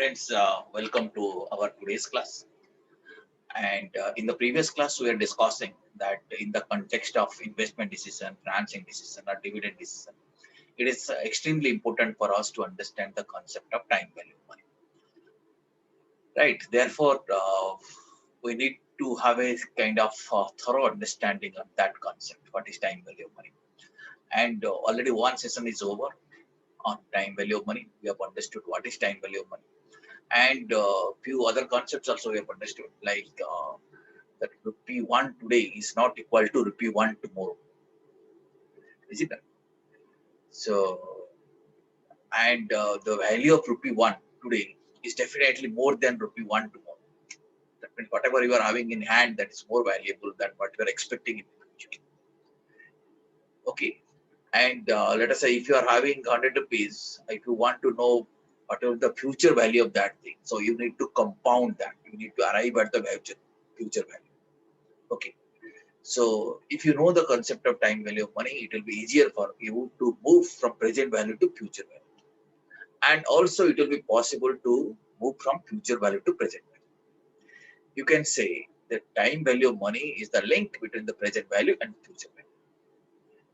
Friends, welcome to our today's class. And in the previous class, we are discussing that in the context of investment decision, financing decision, or dividend decision, it is extremely important for us to understand the concept of time value of money. Right. Therefore, we need to have a kind of thorough understanding of that concept. What is time value of money? And already one session is over on time value of money. We have understood what is time value of money and few other concepts also we have understood, like that rupee 1 today is not equal to rupee 1 tomorrow. Is it? So, and the value of rupee 1 today is definitely more than rupee 1 tomorrow. That means whatever you are having in hand, that is more valuable than what you are expecting in the future. Okay. And let us say if you are having 100 rupees, if you want to know what is the future value of that thing, so you need to compound that. You need to arrive at the future value. Okay. So if you know the concept of time value of money, it will be easier for you to move from present value to future value. And also it will be possible to move from future value to present value. You can say that time value of money is the link between the present value and future value.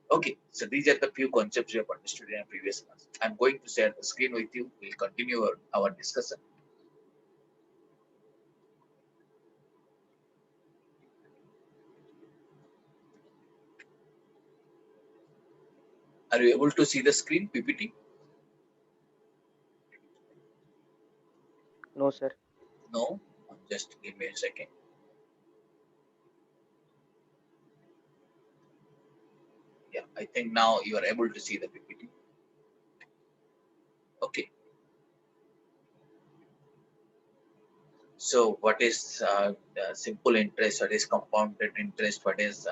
Okay, so these are the few concepts we have understood in our previous class. I'm going to share the screen with you. We'll continue our discussion. Are you able to see the screen, PPT? No, sir. No? Just give me a second. Yeah, I think now you are able to see the PPT. Okay. So what is simple interest, what is compounded interest, what is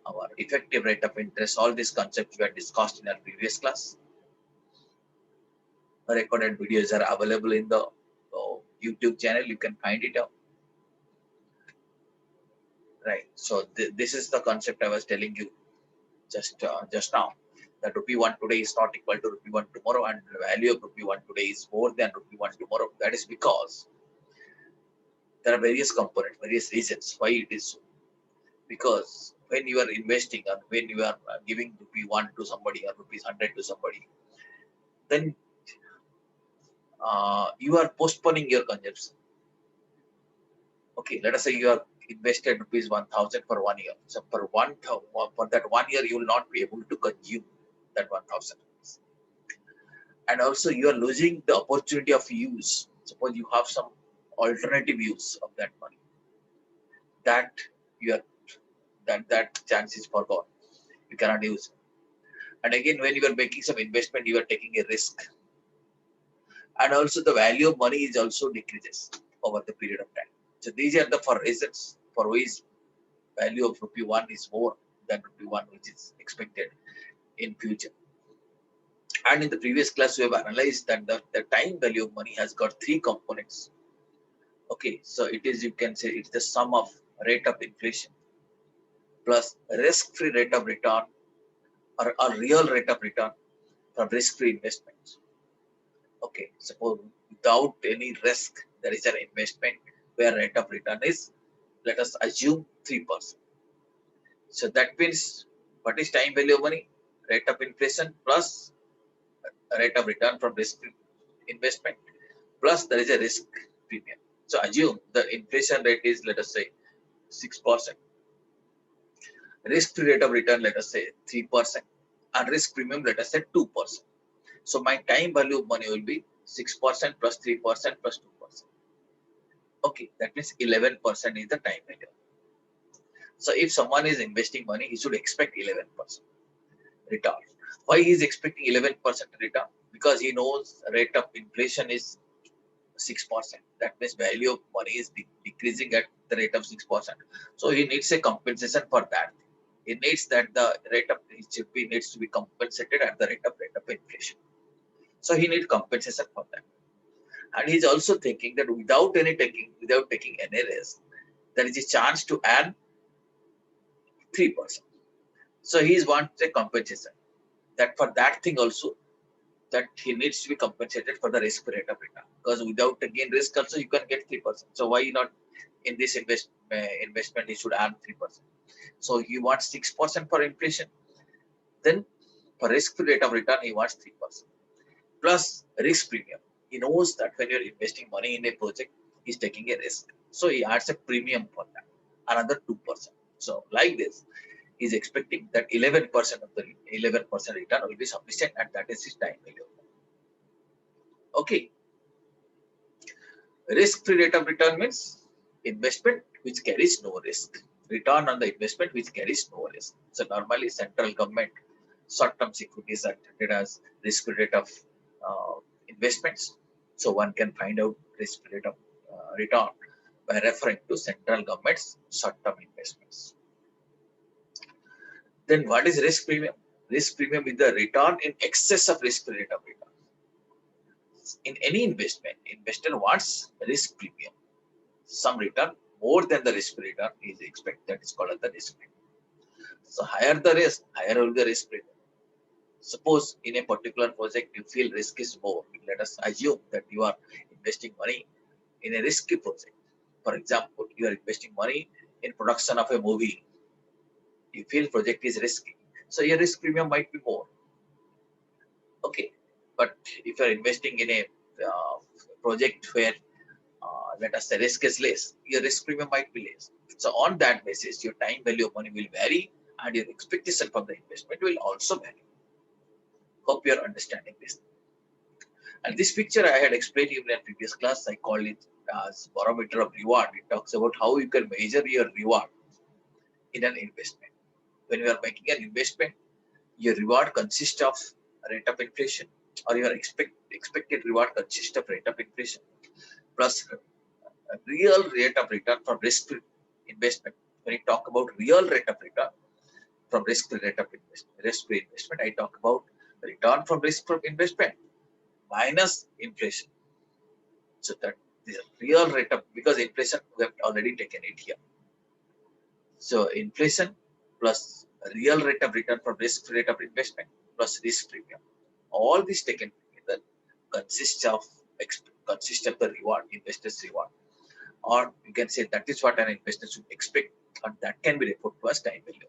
our effective rate of interest, all these concepts were discussed in our previous class. The recorded videos are available in the YouTube channel. You can find it out. Right. So this is the concept I was telling you just now. That rupee 1 today is not equal to rupee 1 tomorrow, and the value of rupee 1 today is more than rupee 1 tomorrow. That is because there are various components, various reasons why it is so. Because when you are investing or when you are giving rupee 1 to somebody or rupees 100 to somebody, then you are postponing your consumption. Okay, let us say you are invested rupees 1000 for 1 year. So for that 1 year, you will not be able to consume that 1000 rupees. And also you are losing the opportunity of use. Suppose you have some alternative use of that money. That you are that chance is forgone. You cannot use it. And again, when you are making some investment, you are taking a risk. And also the value of money is also decreases over the period of time. So these are the four reasons for which value of rupee 1 is more than rupee 1 which is expected in future. And in the previous class, we have analyzed that the time value of money has got three components. Okay, so it is, you can say, it's the sum of rate of inflation plus risk-free rate of return or a real rate of return from risk-free investments. Okay, suppose without any risk, there is an investment where rate of return is, let us assume 3%. So that means what is time value of money? Rate of inflation plus rate of return from risk-free investment plus there is a risk premium. So assume the inflation rate is, let us say, 6%. Risk-free rate of return, let us say 3%. And risk premium, let us say 2%. So my time value of money will be 6% plus 3% plus 2%. Okay, that means 11% is the time value. So if someone is investing money, he should expect 11% return. Why he is expecting 11% return? Because he knows rate of inflation is 6%. That means value of money is decreasing at the rate of 6%. So he needs a compensation for that. He needs that the rate of it should be needs to be compensated at the rate of inflation. So he needs compensation for that. And he's also thinking that without taking any risk, there is a chance to earn 3%. So he wants a compensation. That for that thing also that he needs to be compensated for the risk rate of return, because without again risk also you can get 3%. So why not in this investment he should earn 3%? So he wants 6% for inflation. Then for risk rate of return he wants 3% plus risk premium. He knows that when you're investing money in a project, he's taking a risk. So he adds a premium for that, another 2%. So like this, he's expecting that 11% of the 11% return will be sufficient, and that is his time value. Okay. Risk-free rate of return means investment which carries no risk. Return on the investment which carries no risk. So normally central government short-term securities are treated as risk-free rate of investments. So one can find out risk-free rate of return by referring to central government's short-term investments. Then what is risk premium? Risk premium is the return in excess of risk-free rate of return. In any investment, investor wants risk premium. Some return more than the risk return is expected. That is called as the risk premium. So higher the risk, higher will be the risk premium. Suppose in a particular project you feel risk is more. Let us assume that you are investing money in a risky project. For example, you are investing money in production of a movie. You feel project is risky, so your risk premium might be more. Okay, but if you are investing in a project where let us say risk is less, your risk premium might be less. So on that basis, your time value of money will vary and your expectation from the investment will also vary. Hope you are understanding this. And this picture I had explained in a previous class. I called it as barometer of reward. It talks about how you can measure your reward in an investment. When you are making an investment, your reward consists of rate of inflation, or your expected reward consists of rate of inflation plus real rate of return from risk-free investment. When you talk about real rate of return from risk-free rate of risk-free investment, I talk about return from risk from investment minus inflation. So that the real rate of, because inflation we have already taken it here. So inflation plus real rate of return from risk-free rate of investment plus risk premium. All these taken together consists of the reward, investor's reward. Or you can say that is what an investor should expect, and that can be referred to as time value.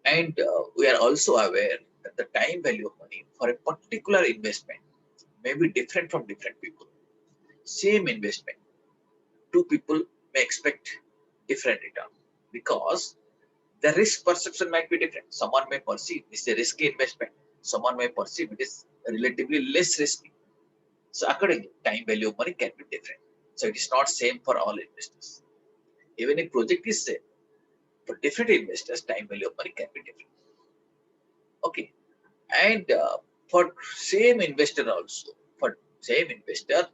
And we are also aware that the time value of money for a particular investment may be different from different people. Same investment, two people may expect different return because the risk perception might be different. Someone may perceive this is a risky investment. Someone may perceive it is relatively less risky. So accordingly, time value of money can be different. So it is not same for all investors. Even if project is same, for different investors, time value of money can be different. Okay, and for same investor also, for same investor,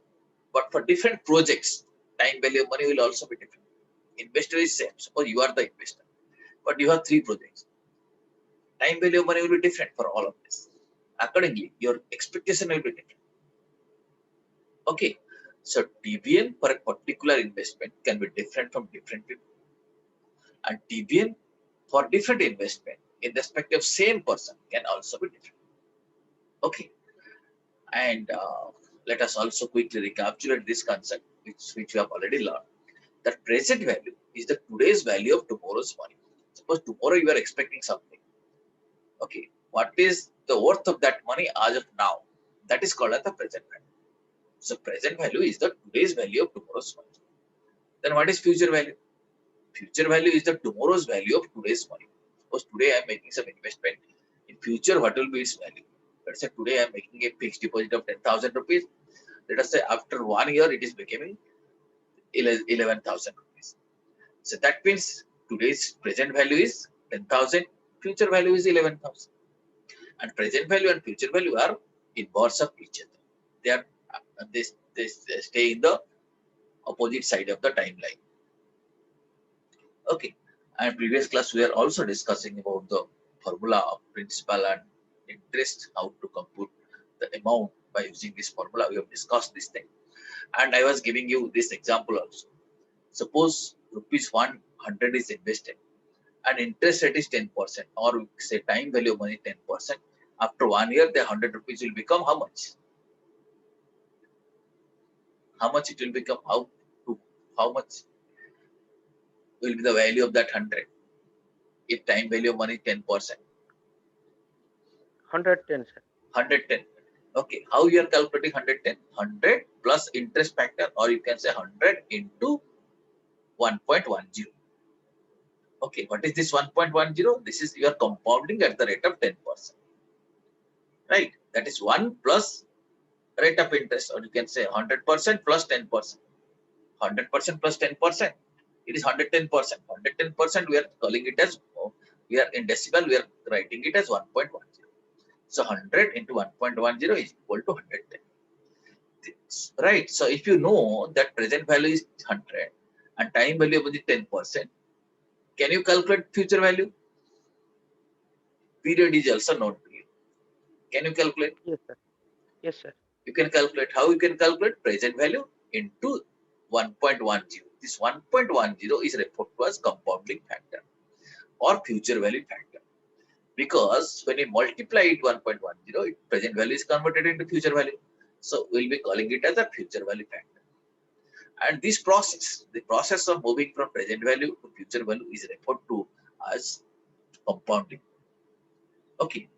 but for different projects, time value of money will also be different. Investor is same. Suppose you are the investor, but you have 3 projects. Time value of money will be different for all of this. Accordingly, your expectation will be different. Okay, so TVM for a particular investment can be different from different people, and TVM for different investment in respect of same person can also be different. Okay, and let us also quickly recapitulate this concept, which we have already learned. That present value is the today's value of tomorrow's money. Suppose tomorrow you are expecting something. Okay, what is the worth of that money as of now? That is called as the present value. So present value is the today's value of tomorrow's money. Then what is future value? Future value is the tomorrow's value of today's money. Suppose today I am making some investment. In future, what will be its value? Let's say today I am making a fixed deposit of 10,000 rupees. Let us say after 1 year it is becoming 11,000 rupees. So that means today's present value is 10,000, future value is 11,000. And present value and future value are inverse of each other. They are they stay in the opposite side of the timeline. Okay. And previous class we are also discussing about the formula of principal and interest, how to compute the amount by using this formula. We have discussed this thing. And I was giving you this example also. Suppose rupees 100 is invested and interest rate is 10%, or say time value of money 10%, After 1 year, the 100 rupees will become how much? How much it will become? How much will be the value of that 100? If time value of money 10%. 110, sir. 110. Okay, how you are calculating 110? 100 plus interest factor, or you can say 100 into 1.10. Okay, what is this 1.10? This is you are compounding at the rate of 10%. Right? That is 1 plus rate of interest, or you can say 100% plus 10%. 100% plus 10%. It is 110%. 110% we are calling it as, we are in decimal, we are writing it as 1.10. So 100 into 1.10 is equal to 110. Right. So if you know that present value is 100 and time value of the 10%, can you calculate future value? Period is also known to you. Can you calculate? Yes, sir. Yes, sir. You can calculate. How you can calculate? Present value into 1.10. This 1.10 is referred to as compounding factor or future value factor. Because when you multiply it 1.10, present value is converted into future value. So we'll be calling it as a future value factor. And this process, the process of moving from present value to future value is referred to as compounding. Okay.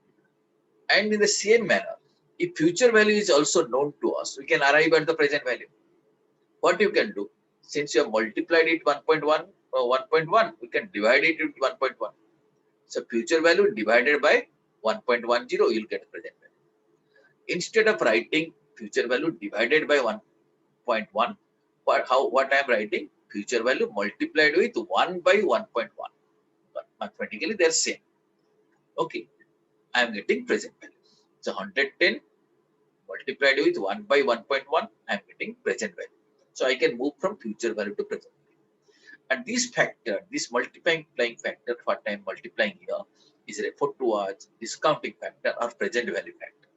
And in the same manner, if future value is also known to us, we can arrive at the present value. What you can do, since you have multiplied it 1.1 or 1.1, we can divide it into 1.1. So future value divided by 1.10, you'll get present value. Instead of writing future value divided by 1.1, what I am writing? Future value multiplied with 1 by 1.1. But mathematically, they are same. Okay. I am getting present value. So 110 multiplied with 1 by 1.1, I am getting present value. So I can move from future value to present value. And this factor, this multiplying factor, what I am multiplying here, is referred to as discounting factor or present value factor.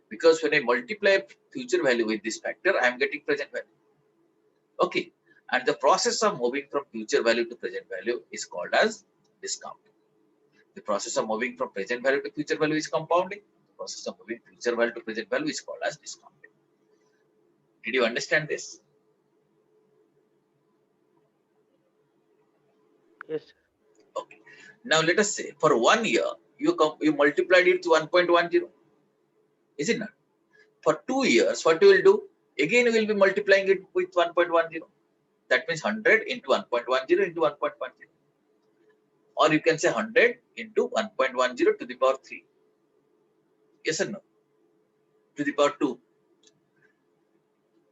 Because when I multiply future value with this factor, I am getting present value. Okay. And the process of moving from future value to present value is called as discounting. The process of moving from present value to future value is compounding. The process of moving future value to present value is called as discounting. Did you understand this? Yes, sir. Okay. Now let us say for 1 year, you multiplied it to 1.10. Is it not? For 2 years, what you will do? Again, you will be multiplying it with 1.10. That means 100 into 1.10 into 1.10. Or you can say 100 into 1.10 to the power 3. Yes or no? To the power 2.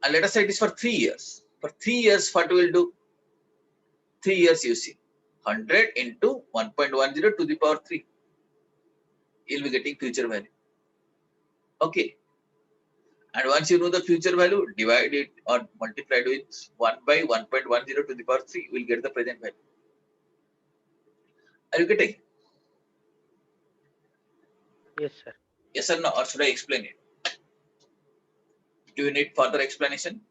And let us say it is for 3 years. For 3 years, what we will do? 3 years you see. 100 into 1.10 to the power 3. You'll be getting future value. Okay. And once you know the future value, divide it or multiply it with 1 by 1.10 to the power 3, you will get the present value. Are you getting it? Yes, sir. Yes or no? Or should I explain it? Do you need further explanation?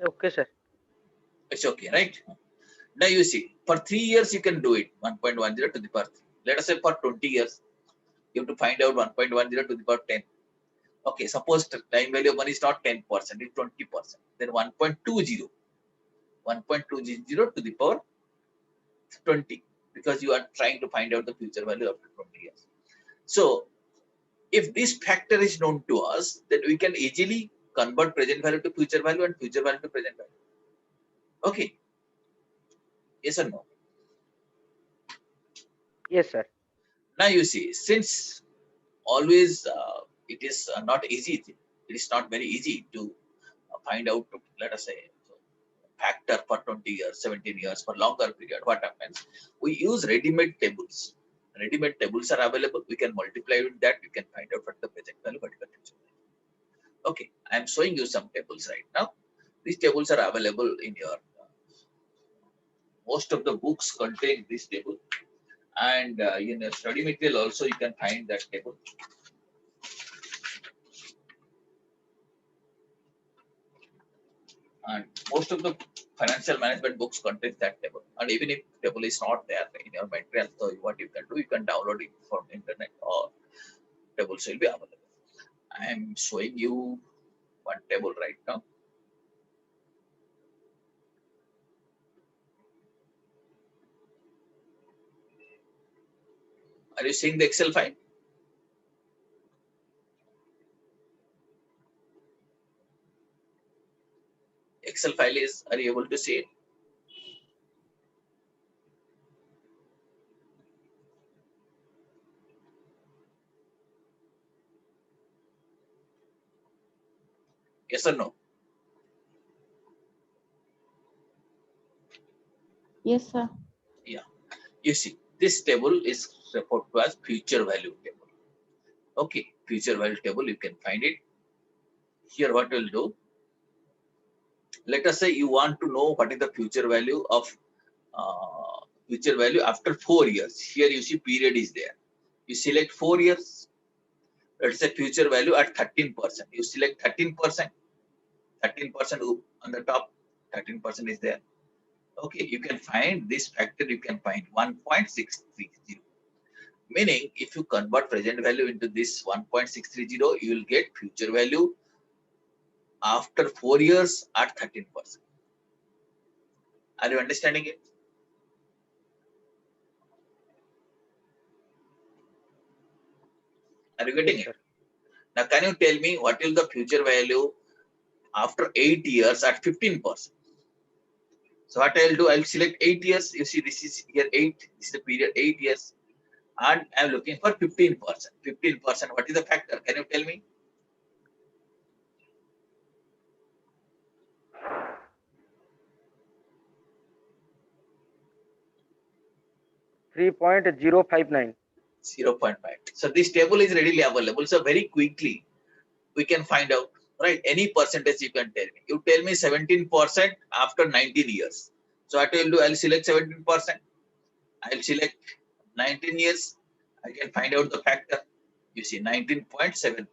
Okay, sir. It's okay, right? Now you see, for 3 years you can do it, 1.10 to the power 3. Let us say for 20 years, you have to find out 1.10 to the power 10. Okay, suppose the time value of money is not 10%, it's 20%. Then 1.20. 1.20 to the power 20, because you are trying to find out the future value after 20 years. So, if this factor is known to us, then we can easily convert present value to future value and future value to present value. Okay. Yes or no? Yes, sir. Now you see, since always it is not easy, it is not very easy to find out, let us say, factor for 20 years, 17 years, for longer period. What happens? We use ready-made tables. Ready-made tables are available. We can multiply with that. We can find out what the present value, what the future value. Okay, I am showing you some tables right now. These tables are available in your most of the books contain this table, and in a study material also you can find that table. And most of the financial management books contain that table. And even if table is not there in your material, so what you can do, you can download it from internet or tables will be available. I am showing you one table right now. Are you seeing the Excel file? Excel file is, are you able to see it? Yes or no? Yes, sir. Yeah. You see, this table is referred to as future value table. Okay, future value table, you can find it. Here, what we'll do, let us say you want to know what is the future value of future value after 4 years. Here you see period is there. You select 4 years. Let's say future value at 13%. You select 13%. 13% on the top. 13% is there. Okay, you can find this factor. You can find 1.630. Meaning, if you convert present value into this 1.630, you will get future value after 4 years at 13%. Are you understanding it? Are you getting Yes, it? sir. Now, can you tell me what is the future value after 8 years at 15%? So what I'll do, I'll select 8 years. You see, this is here 8. This is the period 8 years. And I'm looking for 15%. 15%, what is the factor? Can you tell me? 3.059. 0.5. So this table is readily available. So very quickly, we can find out, right? Any percentage you can tell me. You tell me 17% after 19 years. So what I will do, I'll select 17%. I'll select 19 years. I can find out the factor. You see 19.748.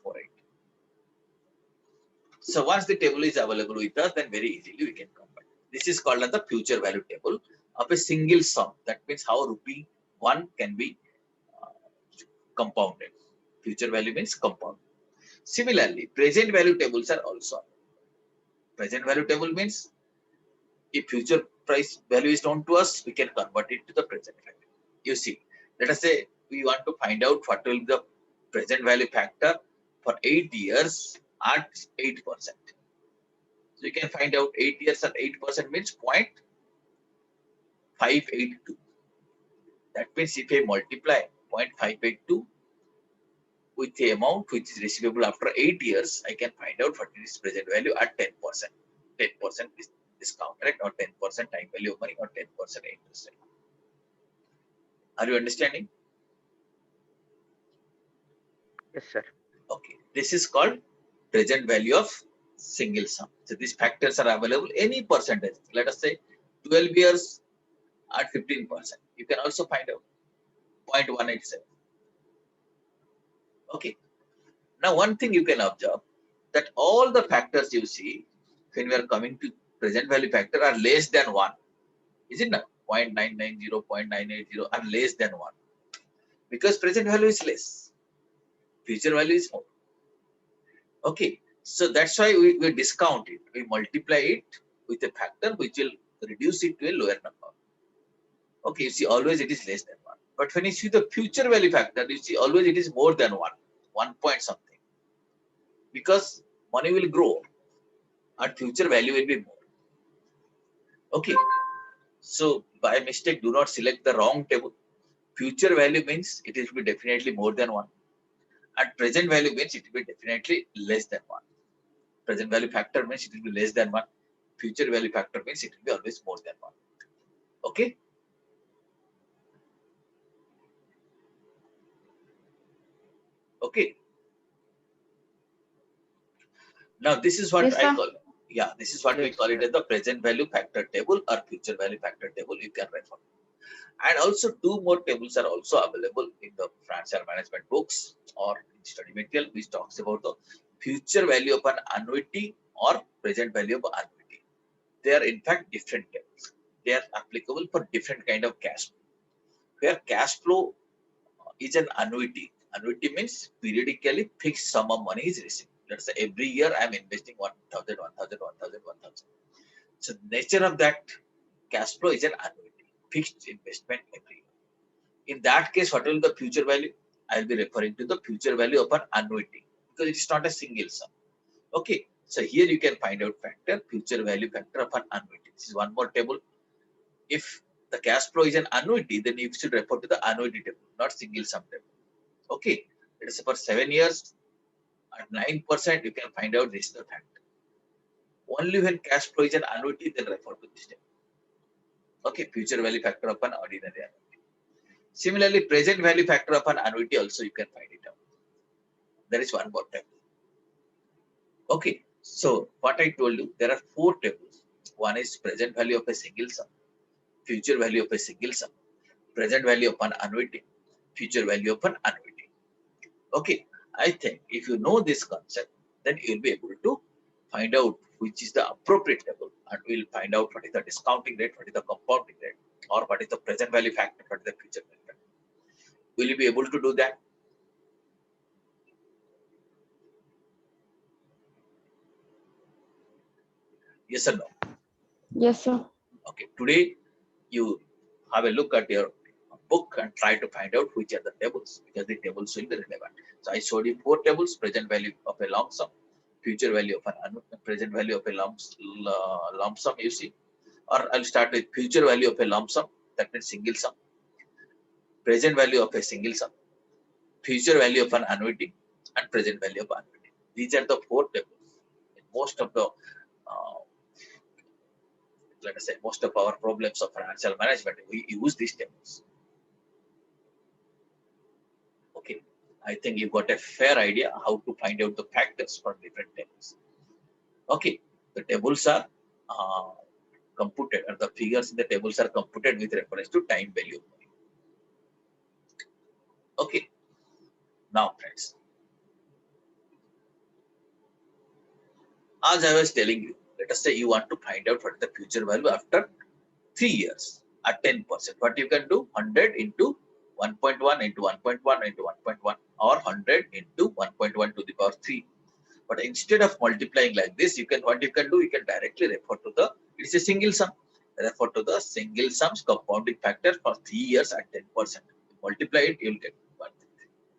So once the table is available with us, then very easily we can compare. This is called as the future value table of a single sum. That means how rupee 1 can be compounded. Future value means compound. Similarly, present value tables are also. Present value table means if future price value is known to us, we can convert it to the present value. You see, let us say we want to find out what will be the present value factor for 8 years at 8%. So you can find out 8 years at 8% means 0.582. That means if I multiply 0.582 with the amount which is receivable after 8 years, I can find out what is present value at 10%. 10% is discount, right? Or 10% time value of money or 10% interest rate. Are you understanding? Yes, sir. Okay. This is called present value of single sum. So these factors are available any percentage. Let us say 12 years at 15%. You can also find out 0.187. Okay. Now, one thing you can observe that all the factors you see when we are coming to present value factor are less than 1. Is it not? 0.990, 0.980 are less than 1. Because present value is less. Future value is more. Okay. So that's why we discount it. We multiply it with a factor which will reduce it to a lower number. Okay. You see, always it is less than 1. But when you see the future value factor, you see always it is more than 1. 1 point something. Because money will grow and future value will be more. Okay. So by mistake, do not select the wrong table. Future value means it will be definitely more than 1. And present value means it will be definitely less than 1. Present value factor means it will be less than 1. Future value factor means it will be always more than 1. Okay. Okay. Now this is what Yes, I sir. call. Yeah, this is what we Yes, call it sir. as the present value factor table or future value factor table. You can refer. And also 2 more tables are also available in the financial management books or in study material, which talks about the future value of an annuity or present value of annuity. They are in fact different tables. They are applicable for different kind of cash flow. Where cash flow is an annuity. Annuity means periodically fixed sum of money is received. Let's say every year I am investing 1,000, 1,000, 1,000, 1,000. So nature of that cash flow is an annuity, fixed investment every year. In that case, what will the future value? I will be referring to the future value of an annuity because it is not a single sum. Okay, so here you can find out factor, future value factor of an annuity. This is one more table. If the cash flow is an annuity, then you should refer to the annuity table, not single sum table. Okay, let us say for 7 years at 9%, you can find out this is the factor. Only when cash flow is an annuity, then refer to this table. Okay, future value factor of an ordinary annuity. Similarly, present value factor of an annuity also you can find it out. There is one more table. Okay, so what I told you, there are 4 tables. One is present value of a single sum, future value of a single sum, present value of an annuity, future value of an annuity. Okay, I think if you know this concept, then you will be able to find out which is the appropriate table, and we'll find out what is the discounting rate, what is the compounding rate, or what is the present value factor, what is the future value factor. Will you be able to do that? Yes or no? Yes, sir. Okay, today you have a look at your book and try to find out which are the tables, because the tables will be relevant. So I showed you 4 tables: present value of a lump sum, future value of an present value of a lump sum, you see, or I'll start with future value of a lump sum, that means single sum, present value of a single sum, future value of an annuity, and present value of annuity. These are the 4 tables. In most of the let us say most of our problems of financial management, we use these tables. Okay, I think you got a fair idea how to find out the factors for different tables. Okay, the tables are computed, or the figures in the tables are computed with reference to time value of money. Okay, now friends, as I was telling you, let us say you want to find out what is the future value after 3 years at 10%. What you can do? 100 into 1.1 into 1.1 into 1.1, or 100 into 1.1 to the power 3. But instead of multiplying like this, you can what you can do? You can directly refer to the, it's a single sum. Refer to the single sums compounding factor for 3 years at 10%. Multiply it, you'll get 1.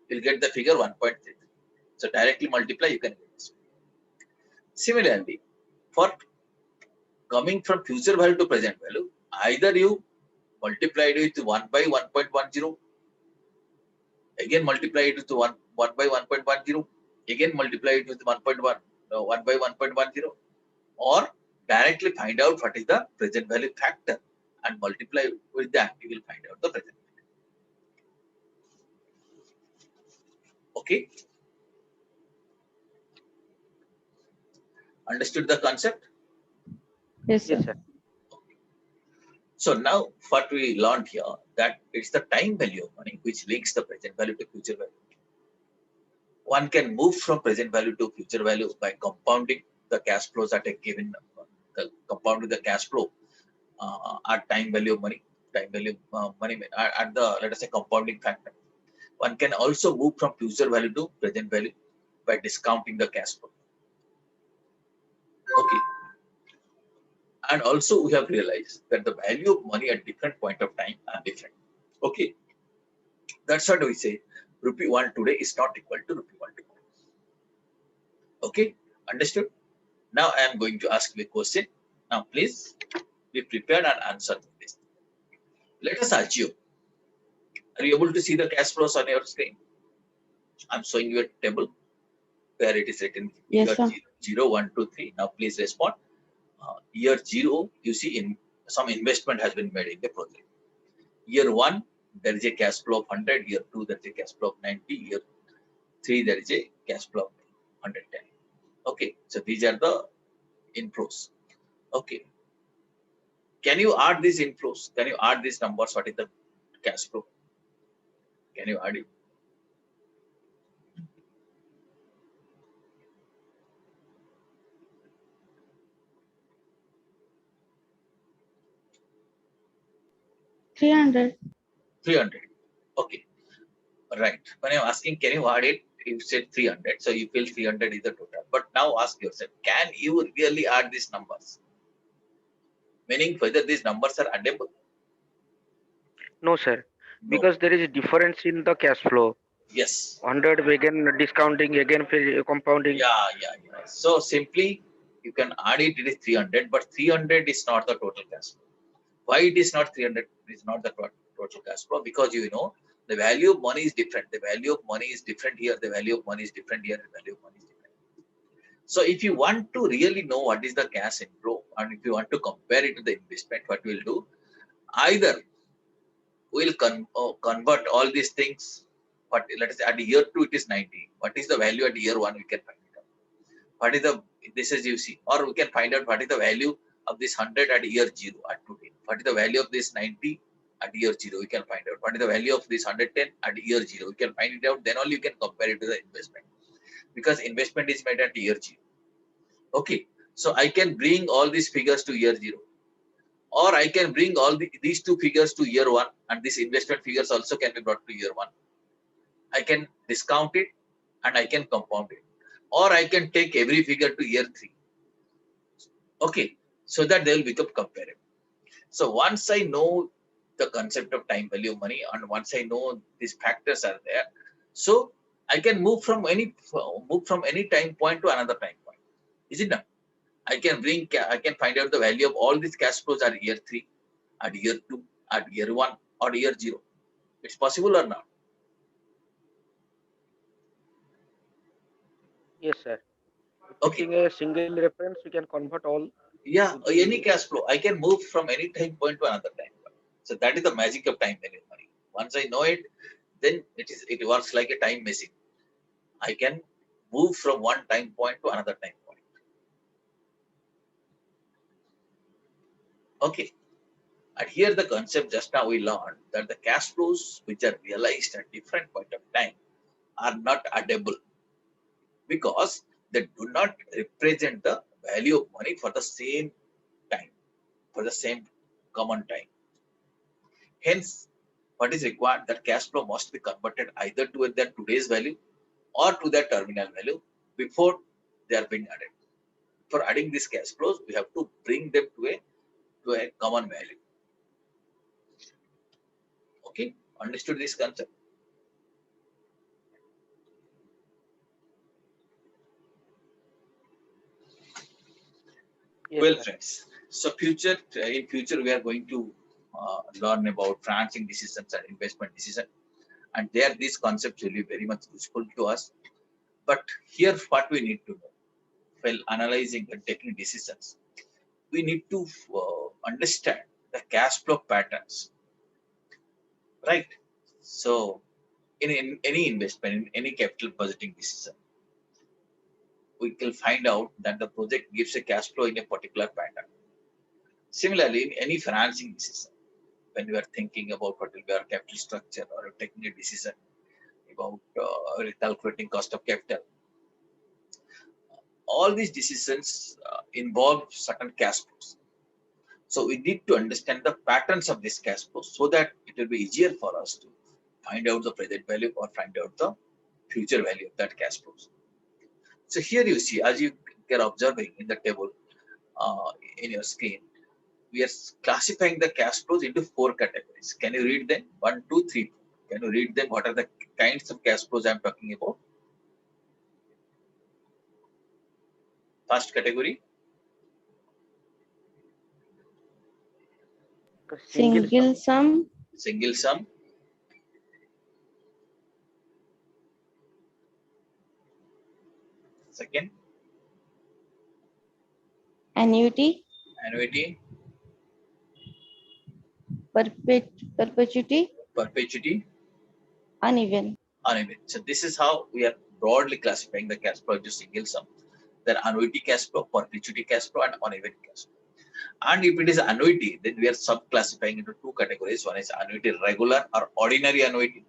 You'll get the figure 1.3. So directly multiply, you can get this. Similarly, for coming from future value to present value, either you multiply it with 1 by 1.10, again multiply it with 1 by 1.10, again multiply it with 1 by 1.10, or directly find out what is the present value factor and multiply with that, you will find out the present value. Okay, understood the concept? Yes, sir. Yes, sir. So now what we learned here, that it's the time value of money which links the present value to future value. One can move from present value to future value by compounding the cash flows at a given, compounding the cash flow at time value of money, money at the, let us say, compounding factor. One can also move from future value to present value by discounting the cash flow. Okay. And also we have realized that the value of money at different point of time are different. Okay. That's what we say. Rupee 1 today is not equal to rupee 1 tomorrow. Okay. Understood? Now I am going to ask you a question. Now please be prepared and answer this. Let us assume, are you able to see the cash flows on your screen? I'm showing you a table where it is written Yes, sir. 0, 1, 2, 3. Now please respond. Year 0, you see in some investment has been made in the project. Year 1, there is a cash flow of 100. Year 2, there is a cash flow of 90. Year 3, there is a cash flow of 110. Okay, so these are the inflows. Okay, can you add these inflows? Can you add these numbers? What is the cash flow? Can you add it? 300. 300. Okay. Right. When I'm asking, can you add it? You said 300. So you feel 300 is the total. But now ask yourself, can you really add these numbers? Meaning whether these numbers are addable? No, sir. No. Because there is a difference in the cash flow. Yes. 100 again discounting, again compounding. Yeah. So simply you can add it, it is 300, but 300 is not the total cash flow. Why it is not 300? It is not the total cash flow, because you know the value of money is different. The value of money is different here. The value of money is different here. The value of money is different. So if you want to really know what is the cash inflow, and if you want to compare it to the investment, what we'll do, either we'll convert all these things. But let us say at year 2 it is 90. What is the value at year 1? We can find it out. What is the, this is you see, or we can find out what is the value of this 100 at year 0 at today. What is the value of this 90 at year 0? We can find out. What is the value of this 110 at year 0? We can find it out. Then only you can compare it to the investment, because investment is made at year 0. Okay, so I can bring all these figures to year 0, or I can bring all these two figures to year 1, and these investment figures also can be brought to year 1. I can discount it and I can compound it, or I can take every figure to year 3. Okay, so that they will become comparable. So once I know the concept of time value of money, and once I know these factors are there, so I can move from any time point to another time point. Is it not? I can find out the value of all these cash flows at year 3, at year 2, at year 1, or year 0. It's possible or not? Yes, sir. Okay. Taking a single reference, we can convert all. Yeah, to any the- cash flow. I can move from any time point to another time point. So that is the magic of time value of money. Once I know it, then it works like a time machine. I can move from one time point to another time point. Okay. And here the concept just now we learned that the cash flows which are realized at different point of time are not addable, because they do not represent the value of money for the same time, for the same common time. Hence, what is required, that cash flow must be converted either to their today's value or to their terminal value before they are being added. For adding these cash flows, we have to bring them to a common value. Okay, understood this concept? Yes, Well, sir. friends. So in future we are going to learn about financing decisions and investment decision, and there these concepts will be very much useful to us. But here, what we need to know while analyzing and taking decisions, we need to understand the cash flow patterns, right? So in any investment, in any capital budgeting decision, we will find out that the project gives a cash flow in a particular pattern. Similarly, in any financing decision, when we are thinking about what will be our capital structure, or taking a decision about calculating cost of capital, all these decisions involve certain cash flows. So we need to understand the patterns of this cash flow, so that it will be easier for us to find out the present value or find out the future value of that cash flows. So here you see, as you are observing in the table in your screen, we are classifying the cash flows into 4 categories. Can you read them? 1, 2, 3. Can you read them? What are the kinds of cash flows I am talking about? First category, Single Single sum. single sum. Second, Annuity. annuity, Perpetuity. perpetuity, Uneven. uneven. So this is how we are broadly classifying the cash flow into single sum. Then annuity cash flow, perpetuity cash flow, and uneven cash flow. And if it is annuity, then we are sub-classifying into 2 categories. One is annuity regular or ordinary annuity.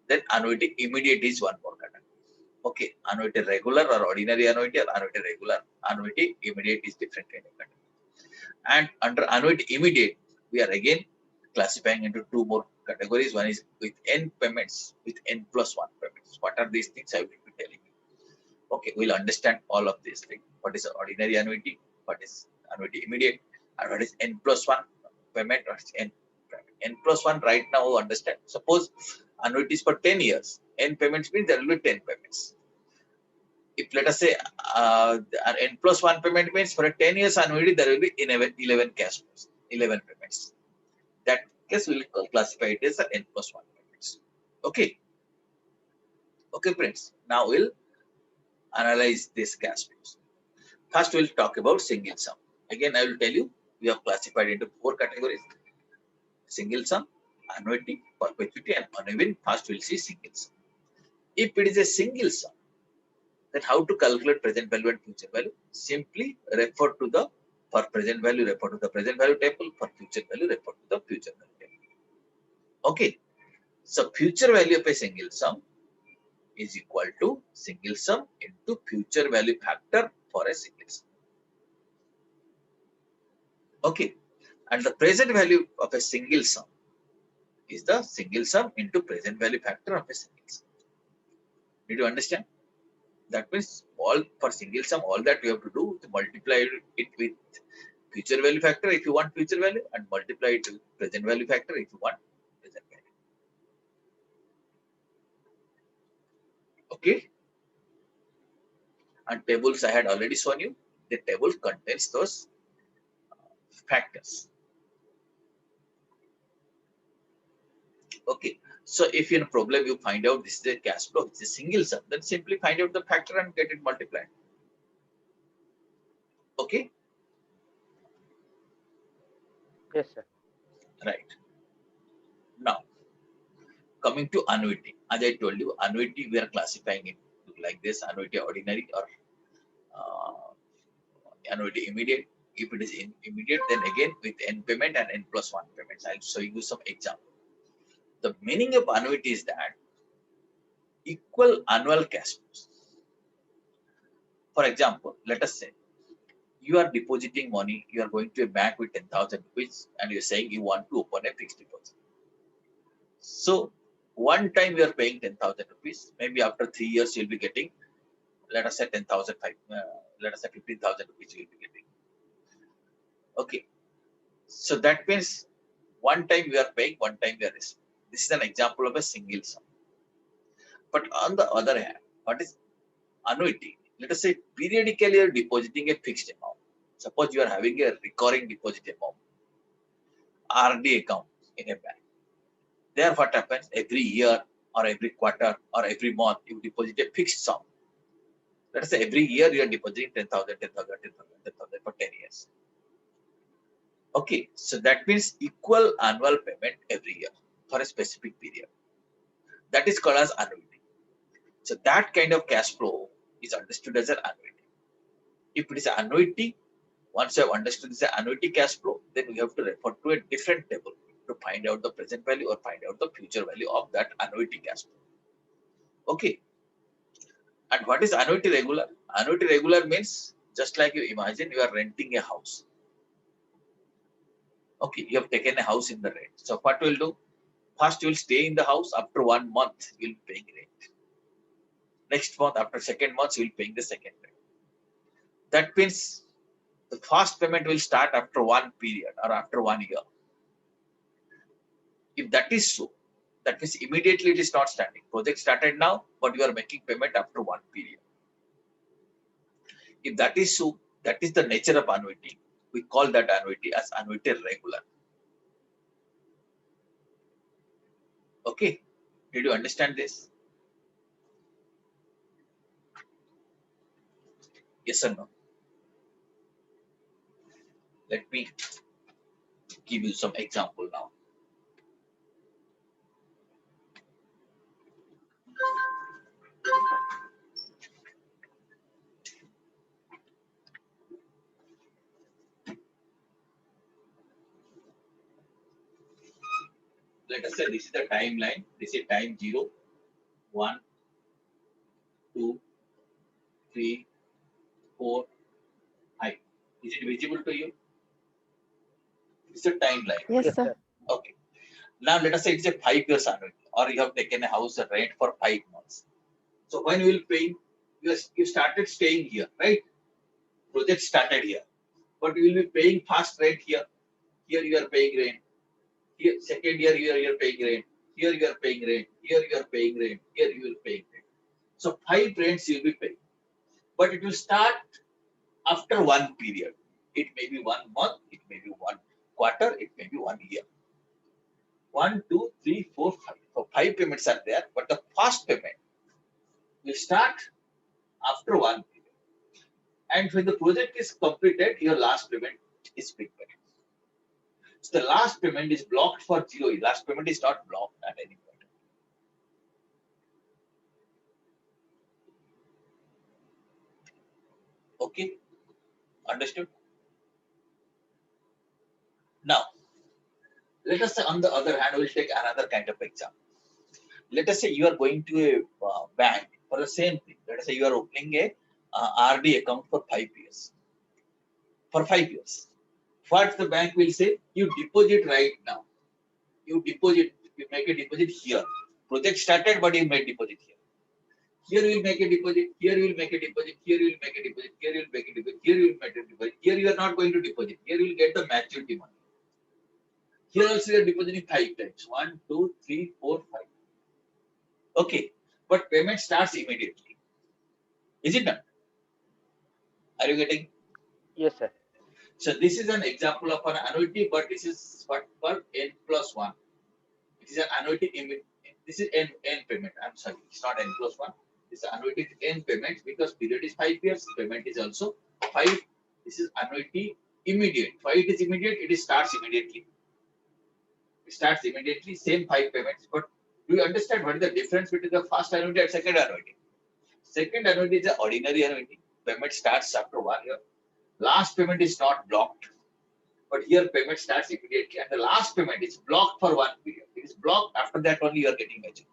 Then annuity immediate is one more category. Okay, annuity regular or ordinary annuity, or annuity regular. Annuity immediate is different kind of category. And under annuity immediate, we are again classifying into two more categories. One is with n payments, with n plus 1 payments. What are these things? I will be telling you. Okay, we'll understand all of these things. What is ordinary annuity? What is annuity immediate? And what is n plus 1 payment? What is n payment? N plus 1 right now, understand. Suppose annuity is for 10 years. N payments means there will be 10 payments. If let us say n plus 1 payment means for a 10 years annuity, there will be 11 cash flows, 11 payments. That case we will classify it as an n plus 1 payments. Okay. Okay, friends. Now we'll analyze this cash flows. First, we'll talk about single sum. Again, I will tell you, we have classified into 4 categories: single sum, annuity, perpetuity, and uneven. First, we'll see single sum. If it is a single sum, then how to calculate present value and future value? Simply refer to the, for present value, refer to the present value table. For future value, refer to the future value table. Okay. So, future value of a single sum is equal to single sum into future value factor for a single sum. Okay. And the present value of a single sum is the single sum into present value factor of a single sum. Did you understand? That means all for single sum, all that you have to do to multiply it with future value factor if you want future value, and multiply it with present value factor if you want present value. Okay. And tables I had already shown you. The table contains those factors. Okay. So if in a problem you find out this is a cash flow, it's a single sum, then simply find out the factor and get it multiplied. Okay. Yes, sir. Right. Now, coming to annuity, as I told you, annuity we are classifying it like this: annuity ordinary or annuity immediate. If it is immediate, then again with n payment and n plus 1 payments. I'll show you some example. The meaning of annuity is that equal annual cash flows. For example, let us say you are depositing money, you are going to a bank with 10,000 rupees, and you're saying you want to open a fixed deposit. So, one time you are paying 10,000 rupees, maybe after 3 years you'll be getting, let us say 10,000, let us say 15,000 rupees you'll be getting. Okay. So that means one time we are paying, one time we are receiving. This is an example of a single sum. But on the other hand, what is annuity? Let us say periodically you are depositing a fixed amount. Suppose you are having a recurring deposit amount, RD account in a bank. There what happens every year or every quarter or every month, you deposit a fixed sum. Let us say every year you are depositing 10,000, 10,000, 10,000, 10,000 for 10 years. Okay, so that means equal annual payment every year for a specific period. That is called as annuity. So that kind of cash flow is understood as an annuity. If it is an annuity, once you have understood this annuity cash flow, then we have to refer to a different table to find out the present value or find out the future value of that annuity cash flow. Okay. And what is annuity regular? Annuity regular means just like you imagine you are renting a house. Okay, you have taken a house in the rent. So what will do? First, you will stay in the house. After 1 month, you will pay rent. Next month, after second month, you will pay the second rent. That means the first payment will start after 1 period or after 1 year. If that is so, that means immediately it is not starting. Project started now, but you are making payment after 1 period. If that is so, that is the nature of annuity. We call that annuity as annuity regular. Okay, did you understand this? Yes or no? Let me give you some example now. Let us say this is the timeline. This is time 0, 1, 2, 3, 4, 5. Is it visible to you? It's a timeline. Yes, Yes, sir. sir. Okay. Now let us say it's a 5 years annuity, or you have taken a house rent for 5 months. So when you will pay, you started staying here, right? Project started here, but you will be paying fast rent here. Here you are paying rent. Here second year you are paying rent. Here you are paying rent. Here you are paying rent. Here you will pay rent. So 5 rents you will be paying, but it will start after one period. It may be 1 month, it may be 1 quarter, it may be 1 year. 1, 2, 3, 4, 5. So 5 payments are there, but the first payment will start after 1 period. And when the project is completed, your last payment is big payment. So the last payment is blocked for 0. Last payment is not blocked at any point. Okay, understood? Now, let us say on the other hand, we'll take another kind of example. Let us say you are going to a bank for the same thing. Let us say you are opening a RD account for 5 years. For 5 years. What the bank will say, you deposit right now. You deposit, you make a deposit here. Project started, but you made deposit here. Here you will make a deposit, here you will make a deposit, here you will make a deposit, here you will make a deposit, here you will make a deposit. Here you are not going to deposit. Here you will get the maturity money. Here also you are depositing 5 times. 1, 2, 3, 4, 5. Okay, but payment starts immediately. Is it not? Are you getting? Yes, sir. So this is an example of an annuity, but this is what called N plus 1. It is an annuity. This is N payment. I'm sorry, it's not N plus 1. This is annuity N payment because period is 5 years. Payment is also 5. This is annuity immediate. Why it is immediate? It starts immediately. It starts immediately. Same 5 payments. But do you understand what is the difference between the first annuity and second annuity? Second annuity is an ordinary annuity. Payment starts after 1 year. Last payment is not blocked, but here payment starts immediately, and the last payment is blocked for 1 period. It is blocked. After that only you are getting maturity.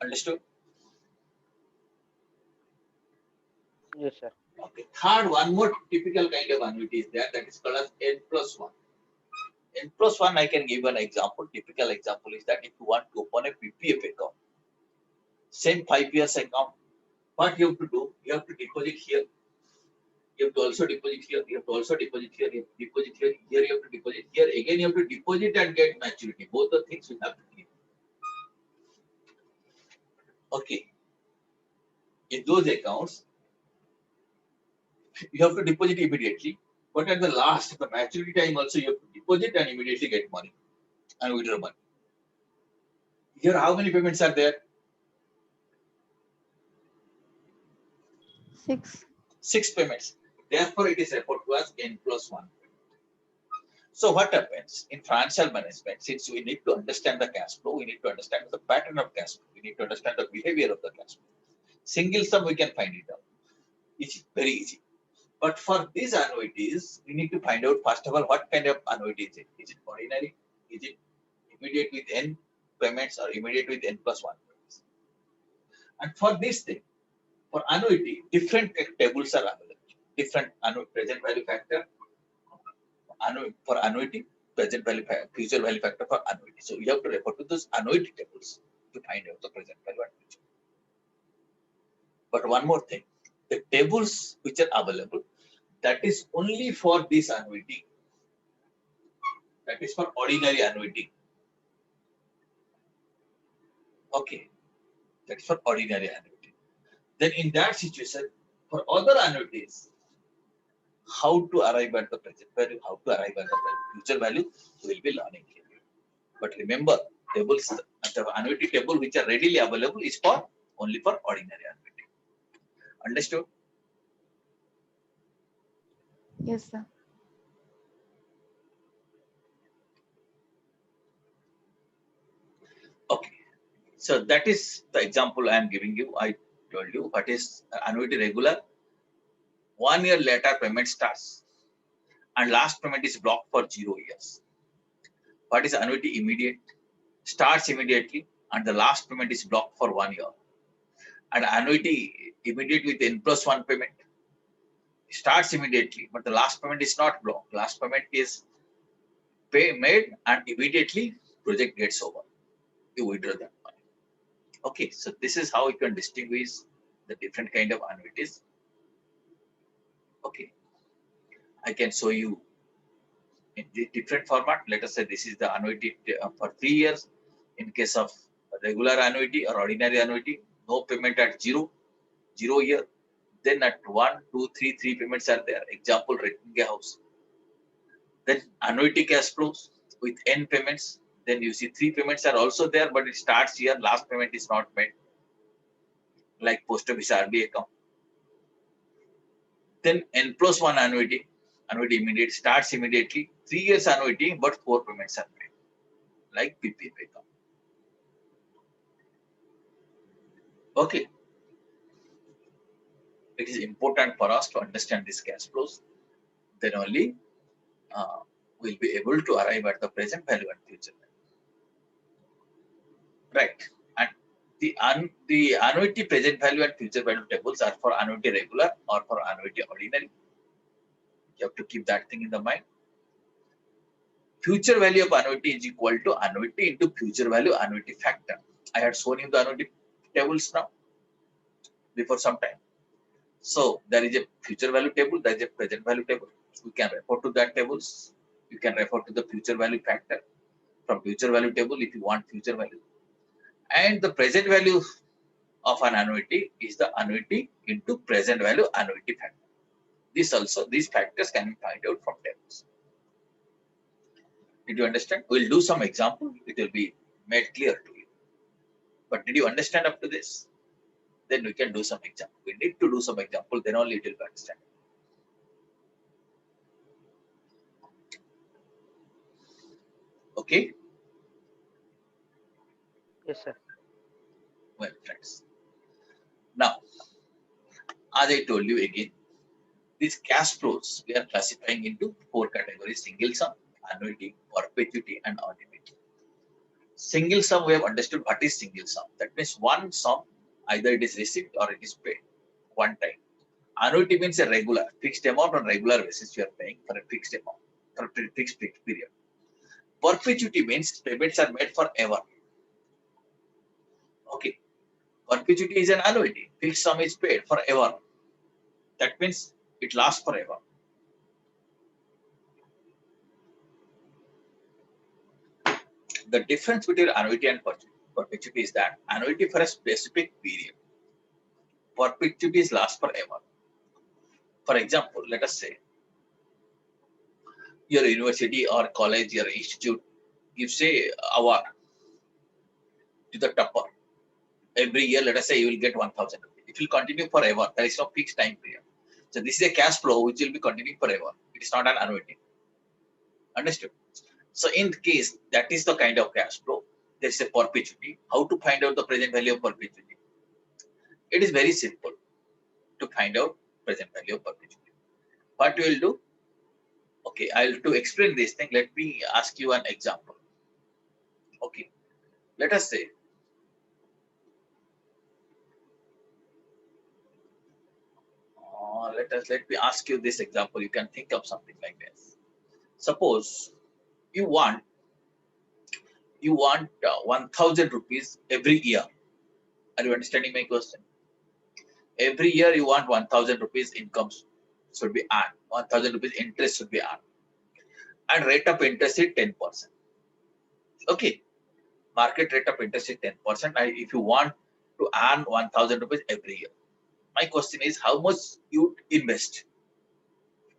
Understood? Yes, sir. Okay. Third, one more typical kind of annuity is there, that is called as N plus 1. N plus 1, I can give an example. Typical example is that if you want to open a PPF account, same 5 years account, what you have to do? You have to deposit here. You have to also deposit here. You have to also deposit here. You have to deposit here. Here you have to deposit here. Again, you have to deposit and get maturity. Both the things you have to do. Okay. In those accounts, you have to deposit immediately. But at the last, the maturity time also, you have to deposit and immediately get money and withdraw money. Here, how many payments are there? 6. 6 payments. Therefore, it is referred to as N plus 1. So what happens in financial management? Since we need to understand the cash flow, we need to understand the pattern of cash flow. We need to understand the behavior of the cash flow. Single sum, we can find it out. It's very easy. But for these annuities, we need to find out, first of all, what kind of annuity is it? Is it ordinary? Is it immediate with N payments or immediate with N plus 1 payments? And for this thing, for annuity, different tables are available. Different present value factor for annuity, present value, future value factor for annuity. So you have to refer to those annuity tables to find out the present value and future. But one more thing, the tables which are available, that is only for this annuity. That is for ordinary annuity. Okay, that is for ordinary annuity. Then in that situation, for other annuities, how to arrive at the present value, how to arrive at the future value, we will be learning here. But remember, tables, the annuity table which are readily available is for only for ordinary annuity. Understood? Yes, sir. Okay. So that is the example I am giving you. I told you what is annuity regular. 1 year later, payment starts, and last payment is blocked for 0 years. What is annuity immediate? Starts immediately, and the last payment is blocked for 1 year. And annuity immediate with N plus 1 payment starts immediately, but the last payment is not blocked. Last payment is pay made and immediately project gets over. You withdraw that money. Okay, so this is how you can distinguish the different kind of annuities. Okay, I can show you in the different format. Let us say this is the annuity for 3 years. In case of regular annuity or ordinary annuity, no payment at 0 year. Then at 1, 2, 3, 3 payments are there. Example, renting a house. Then annuity cash flows with n payments. Then you see 3 payments are also there, but it starts here. Last payment is not made, like post office RD account. Then n plus 1 annuity. Annuity immediate starts immediately. 3 years annuity, but 4 payments are made, like PPF account. Okay. It is important for us to understand these cash flows. Then only we'll be able to arrive at the present value and future value. Right. And the annuity present value and future value tables are for annuity regular or for annuity ordinary. You have to keep that thing in the mind. Future value of annuity is equal to annuity into future value annuity factor. I had shown you the annuity tables now before some time. So there is a future value table, there is a present value table. We can refer to that tables. You can refer to the future value factor from future value table if you want future value. And the present value of an annuity is the annuity into present value annuity factor. These factors can be found out from tables. Did you understand? We'll do some example. It will be made clear to you. But did you understand up to this? Then we can do some example. We need to do some example, then only it will be understand. Okay? Yes, sir. Well, friends. Now, as I told you again, these cash flows we are classifying into 4 categories: single sum, annuity, perpetuity, and annuity. Single sum, we have understood what is single sum. That means one sum, either it is received or it is paid one time. Annuity means a regular, fixed amount on regular basis you are paying for a fixed amount, for a fixed period. Perpetuity means payments are made forever. Okay. Perpetuity is an annuity. Fixed sum is paid forever. That means it lasts forever. The difference between annuity and perpetuity is that annuity for a specific period. Perpetuity lasts forever. For example, let us say your university or college, your institute gives a award to the topper. Every year, let us say you will get 1,000 rupees. It will continue forever. There is no fixed time period. So this is a cash flow which will be continuing forever. It is not an annuity. Understood? So in case that is the kind of cash flow, there is a perpetuity. How to find out the present value of perpetuity? It is very simple to find out present value of perpetuity. What we will do? Okay, to explain this thing, let me ask you an example. Okay, let us say let me ask you this example. You can think of something like this. Suppose you want 1,000 rupees every year. Are you understanding my question? Every year you want 1,000 rupees income should be earned. 1,000 rupees interest should be earned. And rate of interest is 10%. Okay. Market rate of interest is 10%. If you want to earn 1,000 rupees every year, my question is how much you invest?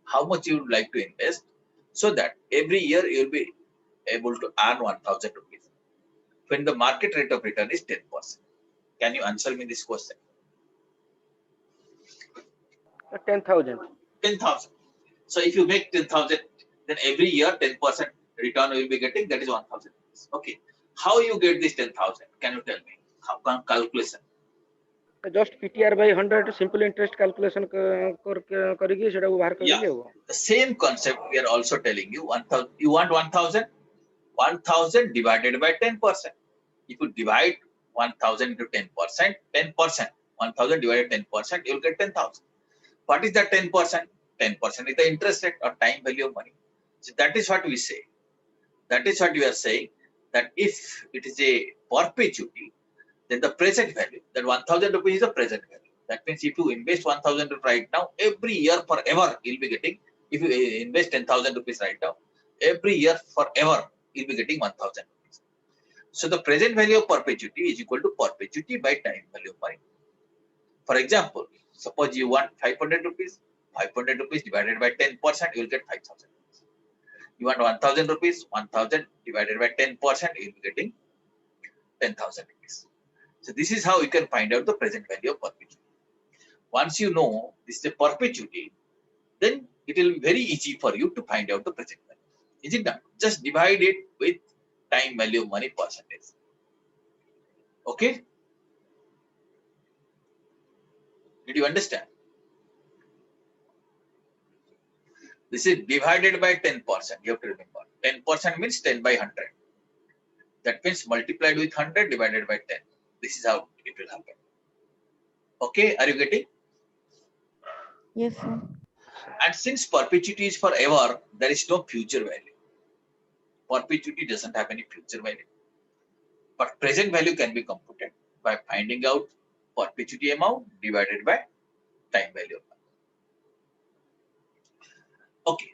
How much you would like to invest so that every year you will be able to earn 1,000 rupees when the market rate of return is 10%. Can you answer me this question? 10,000. 10,000. So if you make 10,000, then every year 10% return will be getting, that is 1,000. Okay. How you get this 10,000? Can you tell me? How calculation? Just PTR by 100 simple interest calculation करके सेटा को बाहर कर Yeah. दिए वो. The same concept we are also telling you. 1,000. You want 1,000? 1,000 divided by 10%. If you divide 1,000 into 10%, 10%, 1,000 divided 10%, you will get 10,000. What is that 10%? 10% is the interest rate or time value of money. So that is what we say. That is what we are saying, that if it is a perpetuity, then the present value, that 1000 rupees is the present value. That means if you invest 1000 right now, every year forever you'll be getting, if you invest 10,000 rupees right now, every year forever you'll be getting 1000 rupees. So the present value of perpetuity is equal to perpetuity by time value of money. For example, suppose you want 500 rupees, 500 rupees divided by 10%, you will get 5,000. You want 1000 rupees, 1000 divided by 10%, you will be getting 10,000 rupees. So this is how you can find out the present value of perpetuity. Once you know this is a perpetuity, then it will be very easy for you to find out the present value. Is it done? Just divide it with time value of money percentage. Okay? Did you understand? This is divided by 10%. You have to remember. 10% means 10 by 100. That means multiplied with 100 divided by 10. This is how it will happen. Okay? Are you getting? Yes, sir. And since perpetuity is forever, there is no future value. Perpetuity doesn't have any future value. But present value can be computed by finding out perpetuity amount divided by time value. Okay.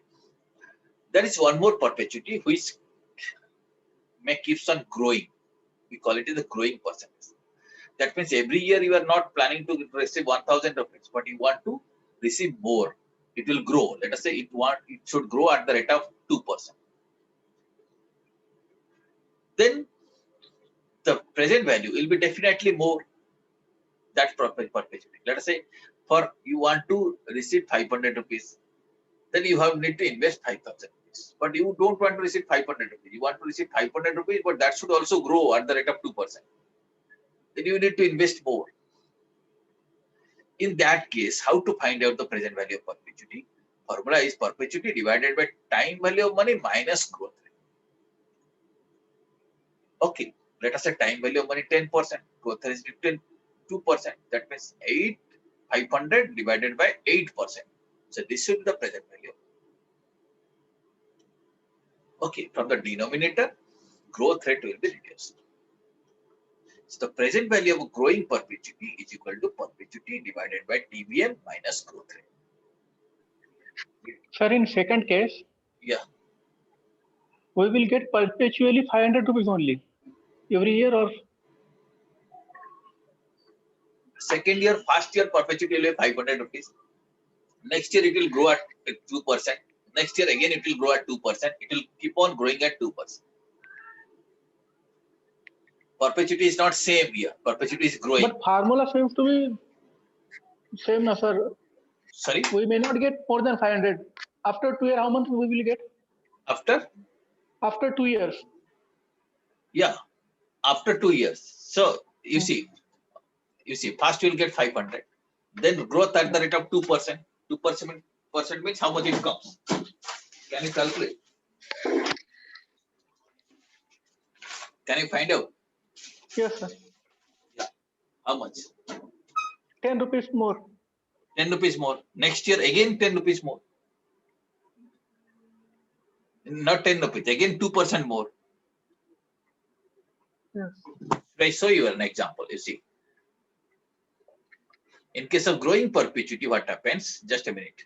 There is one more perpetuity which keeps on growing. We call it the growing percentage. That means every year you are not planning to receive 1000 rupees, but you want to receive more. It will grow. Let us say it should grow at the rate of 2%. Then the present value will be definitely more. That's perpetuity. Let us say for you want to receive 500 rupees, then you need to invest 5,000 rupees. But you don't want to receive 500 rupees. You want to receive 500 rupees, but that should also grow at the rate of 2%. Then you need to invest more. In that case, how to find out the present value of perpetuity? Formula is perpetuity divided by time value of money minus growth rate. Okay, let us say time value of money 10%, growth rate is 2%. That means 500 divided by 8%. So this should be the present value. Okay, from the denominator, growth rate will be reduced. So the present value of growing perpetuity is equal to perpetuity divided by TVM minus growth rate. Sir, in second case, Yeah. we will get perpetually 500 rupees only every year, or Second year, first year perpetuity will be 500 rupees. Next year it will grow at 2%. Next year again it will grow at 2%. It will keep on growing at 2%. Perpetuity is not same year. Perpetuity is growing. but formula seems to be same, na sir. Sorry? We may not get more than 500. After 2 years, how much we will get? After? After 2 years. Yeah. After 2 years. So you see, first you will get 500. Then growth at the rate of 2%. 2% means how much it comes. Can you calculate? Can you find out? Yes, sir. How much? 10 rupees more. 10 rupees more. Next year again 10 rupees more. Not 10 rupees, again 2% more. Yes. Should I show you an example? You see. In case of growing perpetuity, what happens? Just a minute.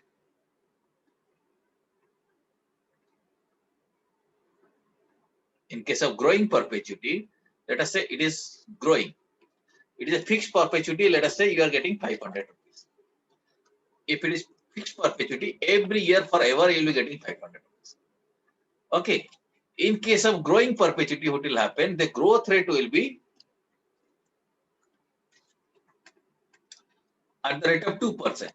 In case of growing perpetuity, let us say it is growing. It is a fixed perpetuity. Let us say you are getting 500 rupees. If it is fixed perpetuity, every year forever you will be getting 500 rupees. Okay. In case of growing perpetuity, what will happen? The growth rate will be at the rate of 2%.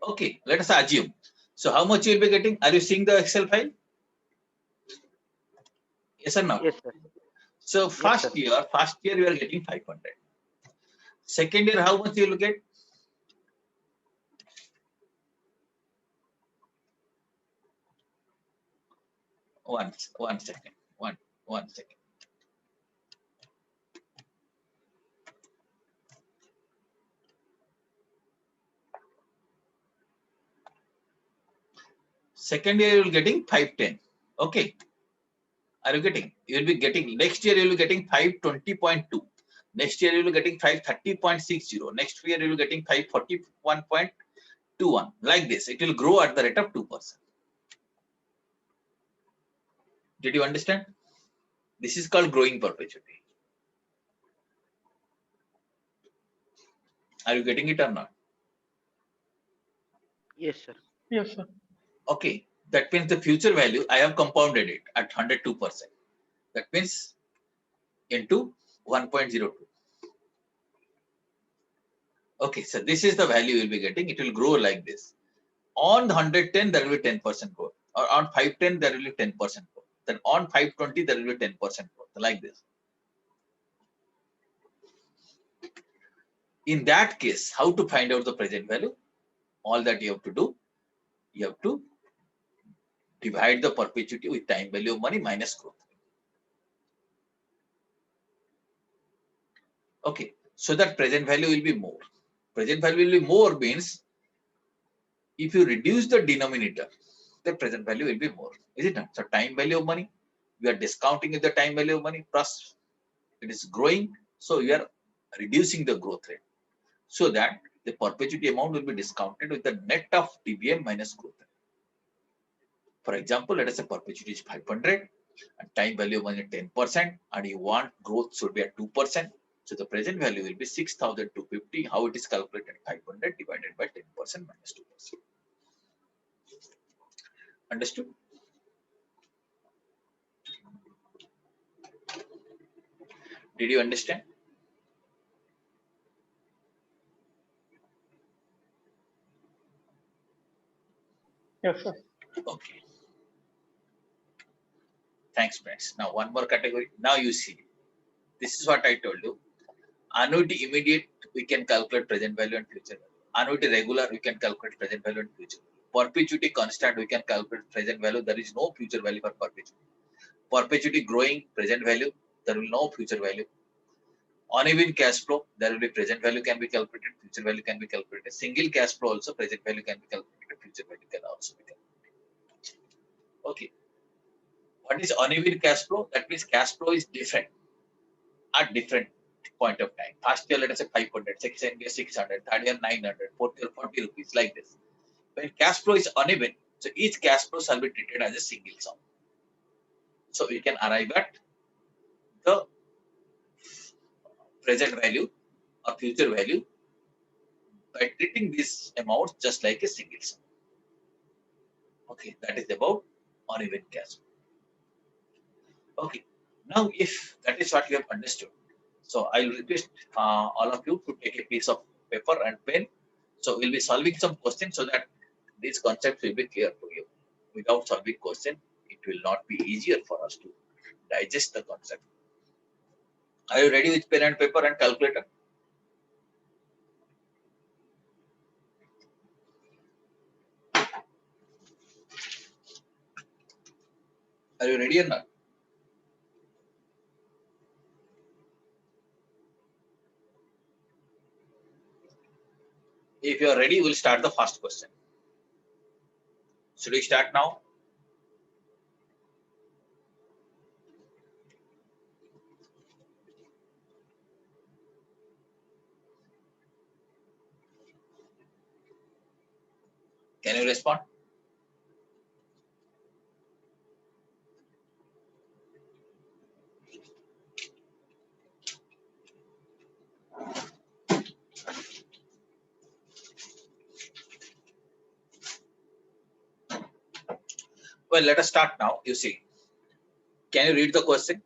Okay, let us assume. So how much you will be getting? Are you seeing the Excel file? Yes or no? Yes, sir. So first sir. year you are getting 500. Second year, how much you will get? One second. One second. Second year you will getting 510. Okay. Are you getting? You will be getting next year. You will be getting 520.2. Next year you will be getting 530.60. Next year you will be getting 541.21. Like this, it will grow at the rate of 2%. Did you understand? This is called growing perpetuity. Are you getting it or not? Yes, sir. Yes, sir. Okay, that means the future value, I have compounded it at 102%. That means into 1.02. Okay, so this is the value you will be getting. It will grow like this. On 110, there will be 10% growth. Or on 510, there will be 10% growth. Then on 520, there will be 10% growth, like this. In that case, how to find out the present value? All that you have to do, you have to divide the perpetuity with time value of money minus growth. Okay, so that present value will be more. Present value will be more means if you reduce the denominator, the present value will be more. Is it not? So time value of money, we are discounting the time value of money plus it is growing. So you are reducing the growth rate so that the perpetuity amount will be discounted with the net of TBM minus growth rate. For example, let us say perpetuity is 500 and time value of money 10% and you want growth should be at 2%. So the present value will be 6,250. How it is calculated? 500 divided by 10% minus 2%. Understood? Did you understand? Yes, sir. Okay. Thanks, friends. Now one more category. Now you see. This is what I told you. Annuity immediate, we can calculate present value and future value. Annuity regular, we can calculate present value and future value. Perpetuity constant, we can calculate present value. There is no future value for perpetuity. Perpetuity growing, present value, there will be no future value. Uneven cash flow, there will be present value can be calculated, future value can be calculated. Single cash flow also, present value can be calculated, future value can also be calculated. Okay. What is uneven cash flow? That means cash flow is different at different point of time. First year, let us say 500, second year 600, third year 900, fourth year 40 rupees, like this. When cash flow is uneven, so each cash flow shall be treated as a single sum. So we can arrive at the present value or future value by treating this amount just like a single sum. Okay, that is about uneven cash flow. Okay, now if that is what you have understood, so I will request all of you to take a piece of paper and pen. So we'll be solving some questions so that these concepts will be clear to you. Without solving question, it will not be easier for us to digest the concept. Are you ready with pen and paper and calculator? Are you ready or not? If you are ready, we'll start the first question. Should we start now? Can you respond? Well, let us start now. You see. Can you read the question?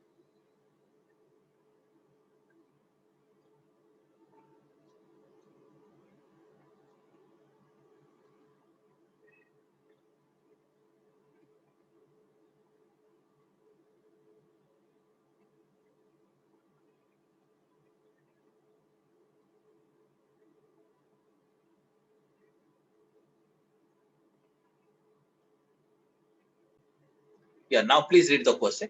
Yeah, now please read the question.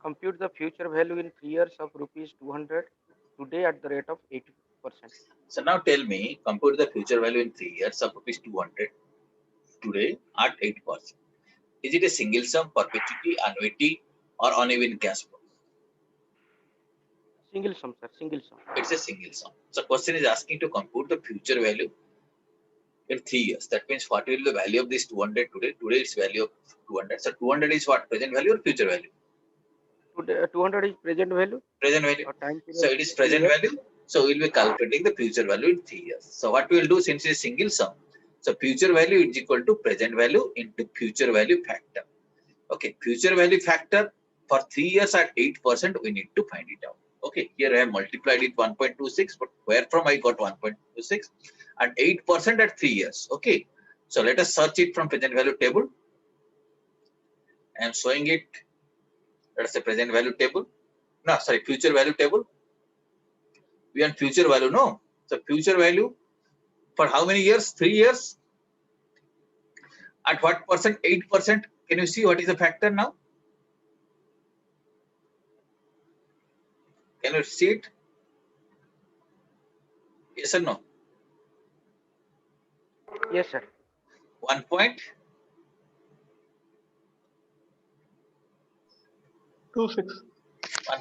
Compute the future value in 3 years of rupees 200 today at the rate of 80%. So now tell me, compute the future value in 3 years of rupees 200 today at 8%. Is it a single sum, perpetuity, annuity, or uneven cash flow? Single sum, sir. Single sum. It's a single sum. So question is asking to compute the future value in 3 years. That means what will be the value of this 200 today? Today it's value of 200. So 200 is what? Present value or future value? Today, 200 is present value Present value. or time So period. it is 3 present years. value. So we'll be calculating the future value in 3 years. So what we will do, since it is single sum, so future value is equal to present value into future value factor. Okay, future value factor for 3 years at 8%, we need to find it out. Okay, here I have multiplied it 1.26, but where from I got 1.26 and 8% at 3 years. Okay, so let us search it from present value table. I am showing it. That's the present value table. No, sorry, future value table. We want future value, no. So future value for how many years? 3 years. At what percent? 8%. Can you see what is the factor now? Can you see it? Yes or no? Yes, sir. 1 point. 26.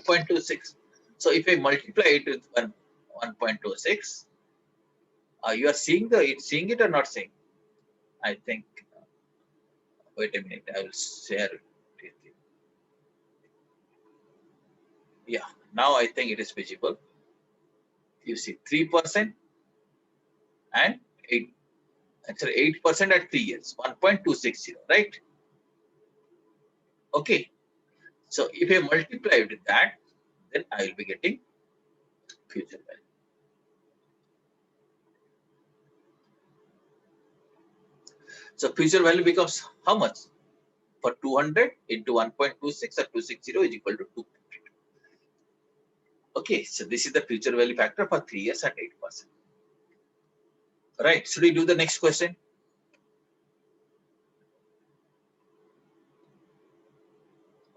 1.26. So if I multiply it with 1.26, you are seeing it or not seeing? I think. Wait a minute. I will share it with you. Yeah. Now I think it is visible. You see 3% and 8. Actually 8% at 3 years. 1.260. Right? Okay. So if I multiply it with that, then I will be getting future value. So future value becomes how much? For 200 into 1.26 or 260 is equal to 2. Okay, so this is the future value factor for 3 years at 8%. Right, should we do the next question?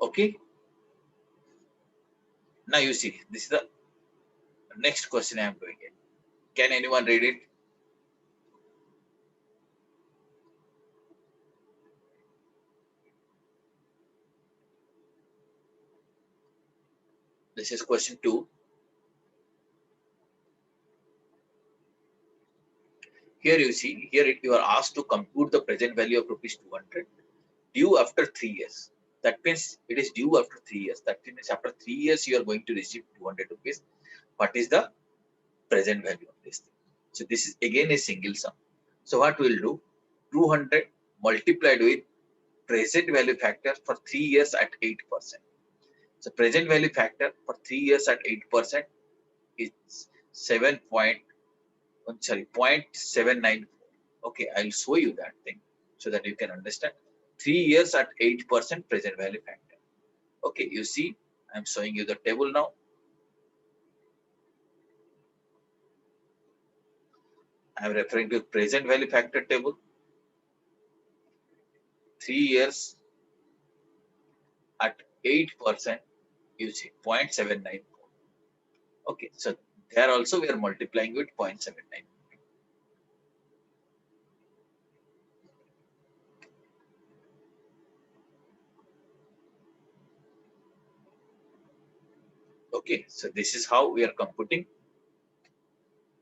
Okay. Now you see, this is the next question I am doing it. Can anyone read it? This is question 2. Here you see, you are asked to compute the present value of rupees 200 due after 3 years. That means it is due after 3 years. That means after 3 years you are going to receive 200 rupees. What is the present value of this thing? So this is again a single sum. So what we will do? 200 multiplied with present value factor for 3 years at 8%. So present value factor for 3 years at 8% is 0.794. Okay, I'll show you that thing so that you can understand. 3 years at 8% present value factor. Okay, you see, I'm showing you the table now. I'm referring to present value factor table. 3 years at 8%, you see 0.794. Okay, so there also we are multiplying with 0.79. Okay, so this is how we are computing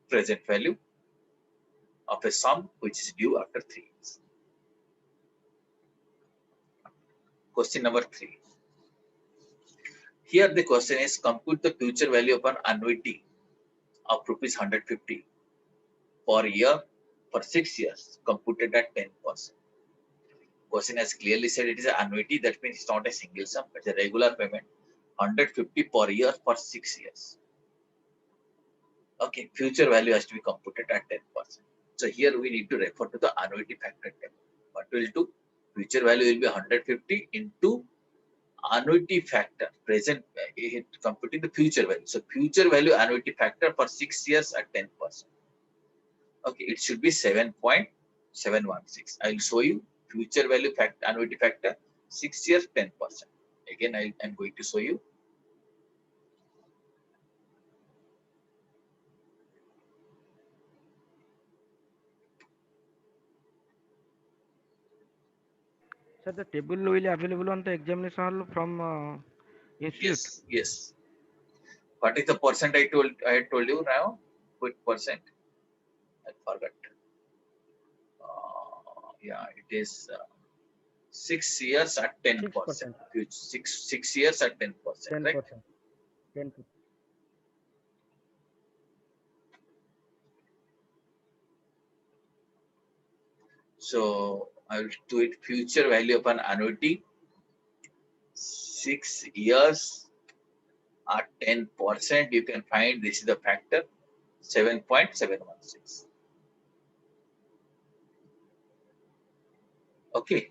present value of a sum which is due after 3 years. Question number 3. Here the question is compute the future value of an annuity of rupees 150 per year for 6 years computed at 10%. Question has clearly said it is an annuity. That means it's not a single sum, it's a regular payment. 150 per year for 6 years. Okay, future value has to be computed at 10%. So here we need to refer to the annuity factor table. What we'll do? Future value will be 150 into annuity factor, present, computing the future value. So future value annuity factor for 6 years at 10%. Okay, it should be 7.716. I'll show you future value factor, annuity factor, 6 years, 10%. Again, I am going to show you. Sir, the table will be available on the examination hall from institute. Yes, yes. What is the percent I had told you now? What percent? I forgot. Yeah, it is 6 years at 10%. 6%. Six years at 10%, right? 10%. 10 to So I will do it future value upon annuity. 6 years at 10%. You can find this is the factor 7.716. Okay.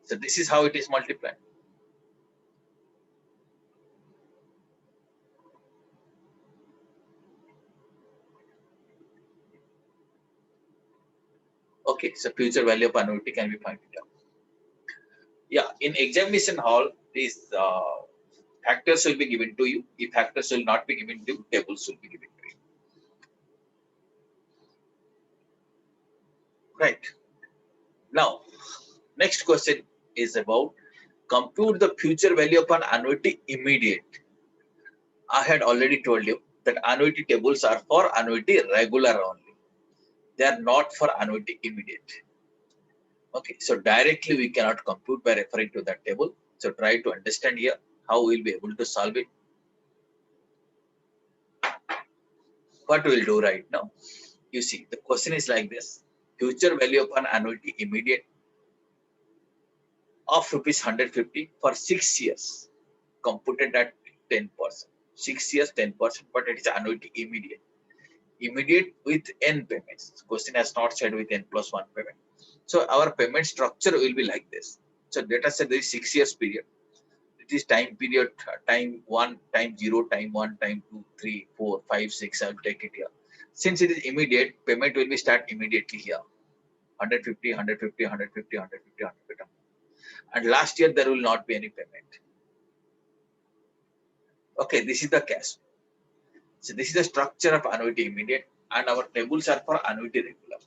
So this is how it is multiplied. Okay, so future value of annuity can be found out. Yeah, in examination hall, these factors will be given to you. If factors will not be given to you, tables will be given to you. Right. Now, next question is about compute the future value upon annuity immediate. I had already told you that annuity tables are for annuity regular only. They are not for annuity immediate. Okay, so directly we cannot compute by referring to that table. So try to understand here how we'll be able to solve it. What we'll do right now, you see, the question is like this. Future value upon annuity immediate of rupees 150 for 6 years, computed at 10%. 6 years, 10%, but it is annuity immediate. Immediate with n payments. Question has not said with n plus 1 payment. So our payment structure will be like this. So let us say there is 6 years period. It is time period, time 1, time 0, time 1, time 2, 3, 4, 5, 6. I will take it here. Since it is immediate, payment will be start immediately here. 150, 150, 150, 150, 150. And last year there will not be any payment. Okay, this is the cash. So this is the structure of annuity immediate, and our tables are for annuity regular.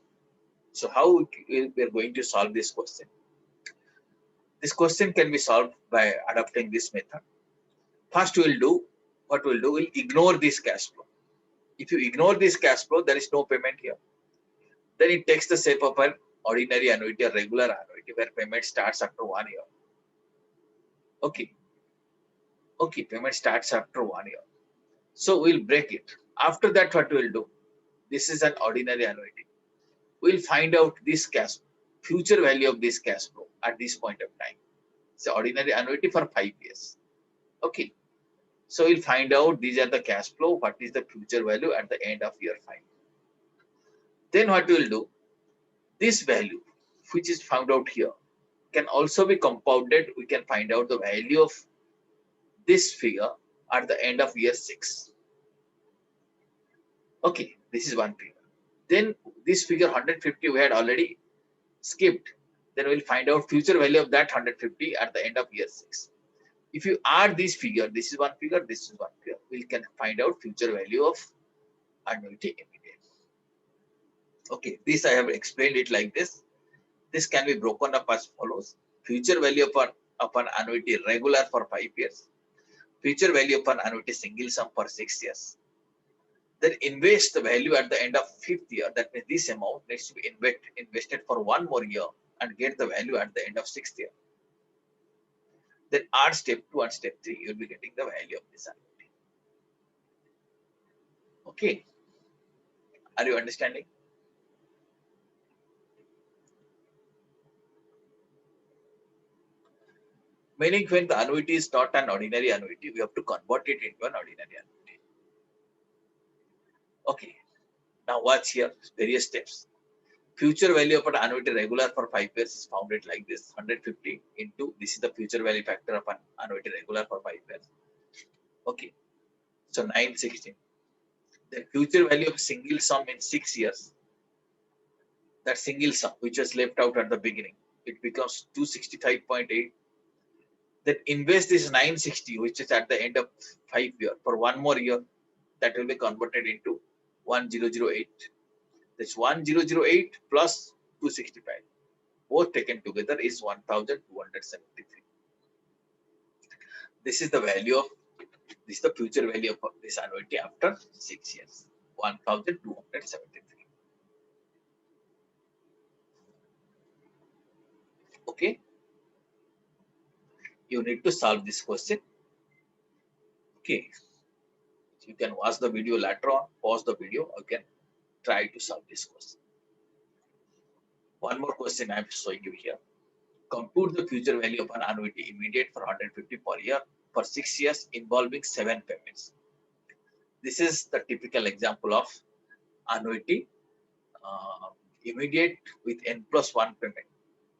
So how we are going to solve this question? This question can be solved by adopting this method. First we'll ignore this cash flow. If you ignore this cash flow, there is no payment here. Then it takes the shape of an ordinary annuity or regular annuity where payment starts after 1 year. Okay. Okay, payment starts after 1 year. So we'll break it. After that, what we'll do? This is an ordinary annuity. We'll find out this cash, future value of this cash flow at this point of time. It's an ordinary annuity for 5 years. Okay. So we'll find out these are the cash flow, what is the future value at the end of year 5. Then what we'll do? This value, which is found out here, can also be compounded. We can find out the value of this figure at the end of year 6. Okay, this is one figure. Then this figure 150 we had already skipped. Then we'll find out future value of that 150 at the end of year 6. If you add this figure, this is one figure, this is one figure, we can find out future value of annuity immediate. Okay, this I have explained it like this. This can be broken up as follows. Future value upon annuity regular for 5 years. Future value upon annuity single sum for 6 years. Then invest the value at the end of 5th year. That means this amount needs to be invested for 1 more year and get the value at the end of 6th year. Then add step 2 and step 3. You'll be getting the value of this annuity. Okay. Are you understanding? Meaning when the annuity is not an ordinary annuity, we have to convert it into an ordinary annuity. Okay. Now watch here, various steps. Future value of an annuity regular for 5 years is founded like this. 150 into, this is the future value factor of an annuity regular for 5 years. Okay. So 916. The future value of single sum in 6 years. That single sum, which was left out at the beginning, it becomes 265.8. Then invest this 960, which is at the end of 5 years, for 1 more year, that will be converted into 1008. That's 1008 plus 265. both taken together is 1273. This is the value of, this is the future value of this annuity after 6 years, 1273. Okay, you need to solve this question. Okay, you can watch the video later on, pause the video, you can try to solve this question. One more question I am showing you here. Compute the future value of an annuity immediate for 150 per year for 6 years involving 7 payments. This is the typical example of annuity immediate with n+1 payment.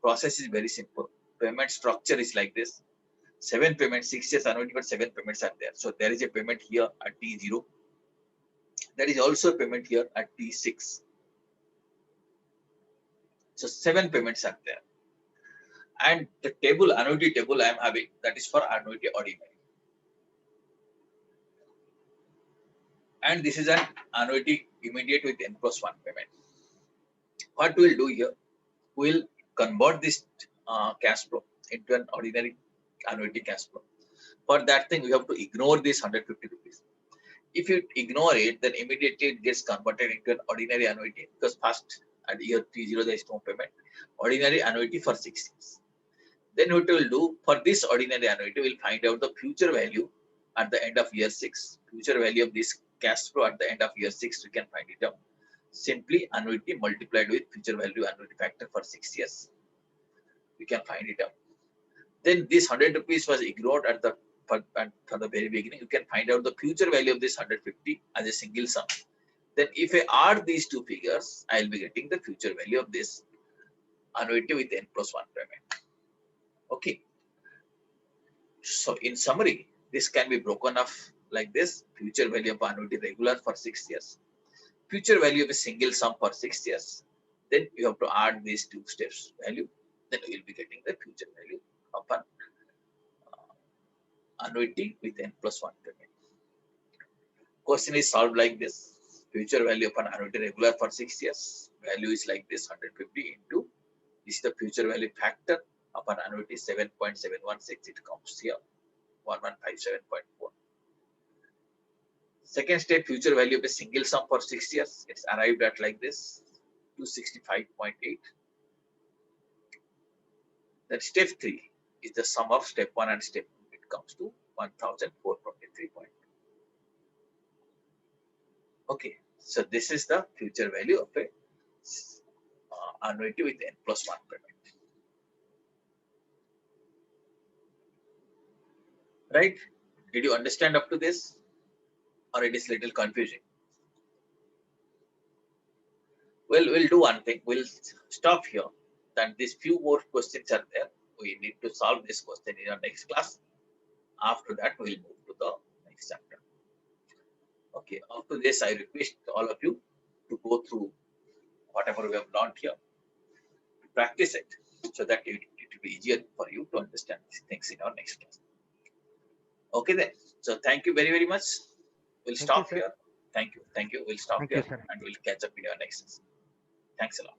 Process is very simple. Payment structure is like this. 7 payments, 6 years annuity, but 7 payments are there. So there is a payment here at T0. There is also a payment here at T6. So 7 payments are there. And the table, annuity table I am having, that is for annuity ordinary. And this is an annuity immediate with n+1 payment. What we'll do here, we'll convert this cash flow into an ordinary annuity cash flow. For that thing, we have to ignore this 150 rupees. If you ignore it, then immediately it gets converted into an ordinary annuity, because first at year T0 there is no payment. Ordinary annuity for 6 years. Then what we will do for this ordinary annuity, we'll find out the future value at the end of year 6. Future value of this cash flow at the end of year 6, we can find it out. Simply annuity multiplied with future value annuity factor for 6 years. We can find it out. Then this 100 rupees was ignored at the from the very beginning. You can find out the future value of this 150 as a single sum. Then if I add these two figures, I will be getting the future value of this annuity with n+1 payment. Okay. So in summary, this can be broken up like this. Future value of annuity regular for 6 years. Future value of a single sum for 6 years. Then you have to add these two steps value. Then you will be getting the future value of an annuity with n+1 payment. Question is solved like this. Future value of an annuity regular for 6 years. Value is like this, 150 into, this is the future value factor of an annuity 7.716. It comes here, 1157.4. Second step, future value of a single sum for 6 years. It's arrived at like this, 265.8. Then step 3 is the sum of step 1 and step 2. It comes to 1423. Okay, so this is the future value of a annuity with n+1 payment. Right? Did you understand up to this? Or it is little confusing? Well, we'll do one thing. We'll stop here. Then these few more questions are there. We need to solve this question in our next class. After that, we'll move to the next chapter. Okay, after this, I request all of you to go through whatever we have learned here, to practice it, so that it will be easier for you to understand these things in our next class. Okay then. So thank you very, very much. We'll stop here. Thank you. We'll stop here and we'll catch up in our next session. Thanks a lot.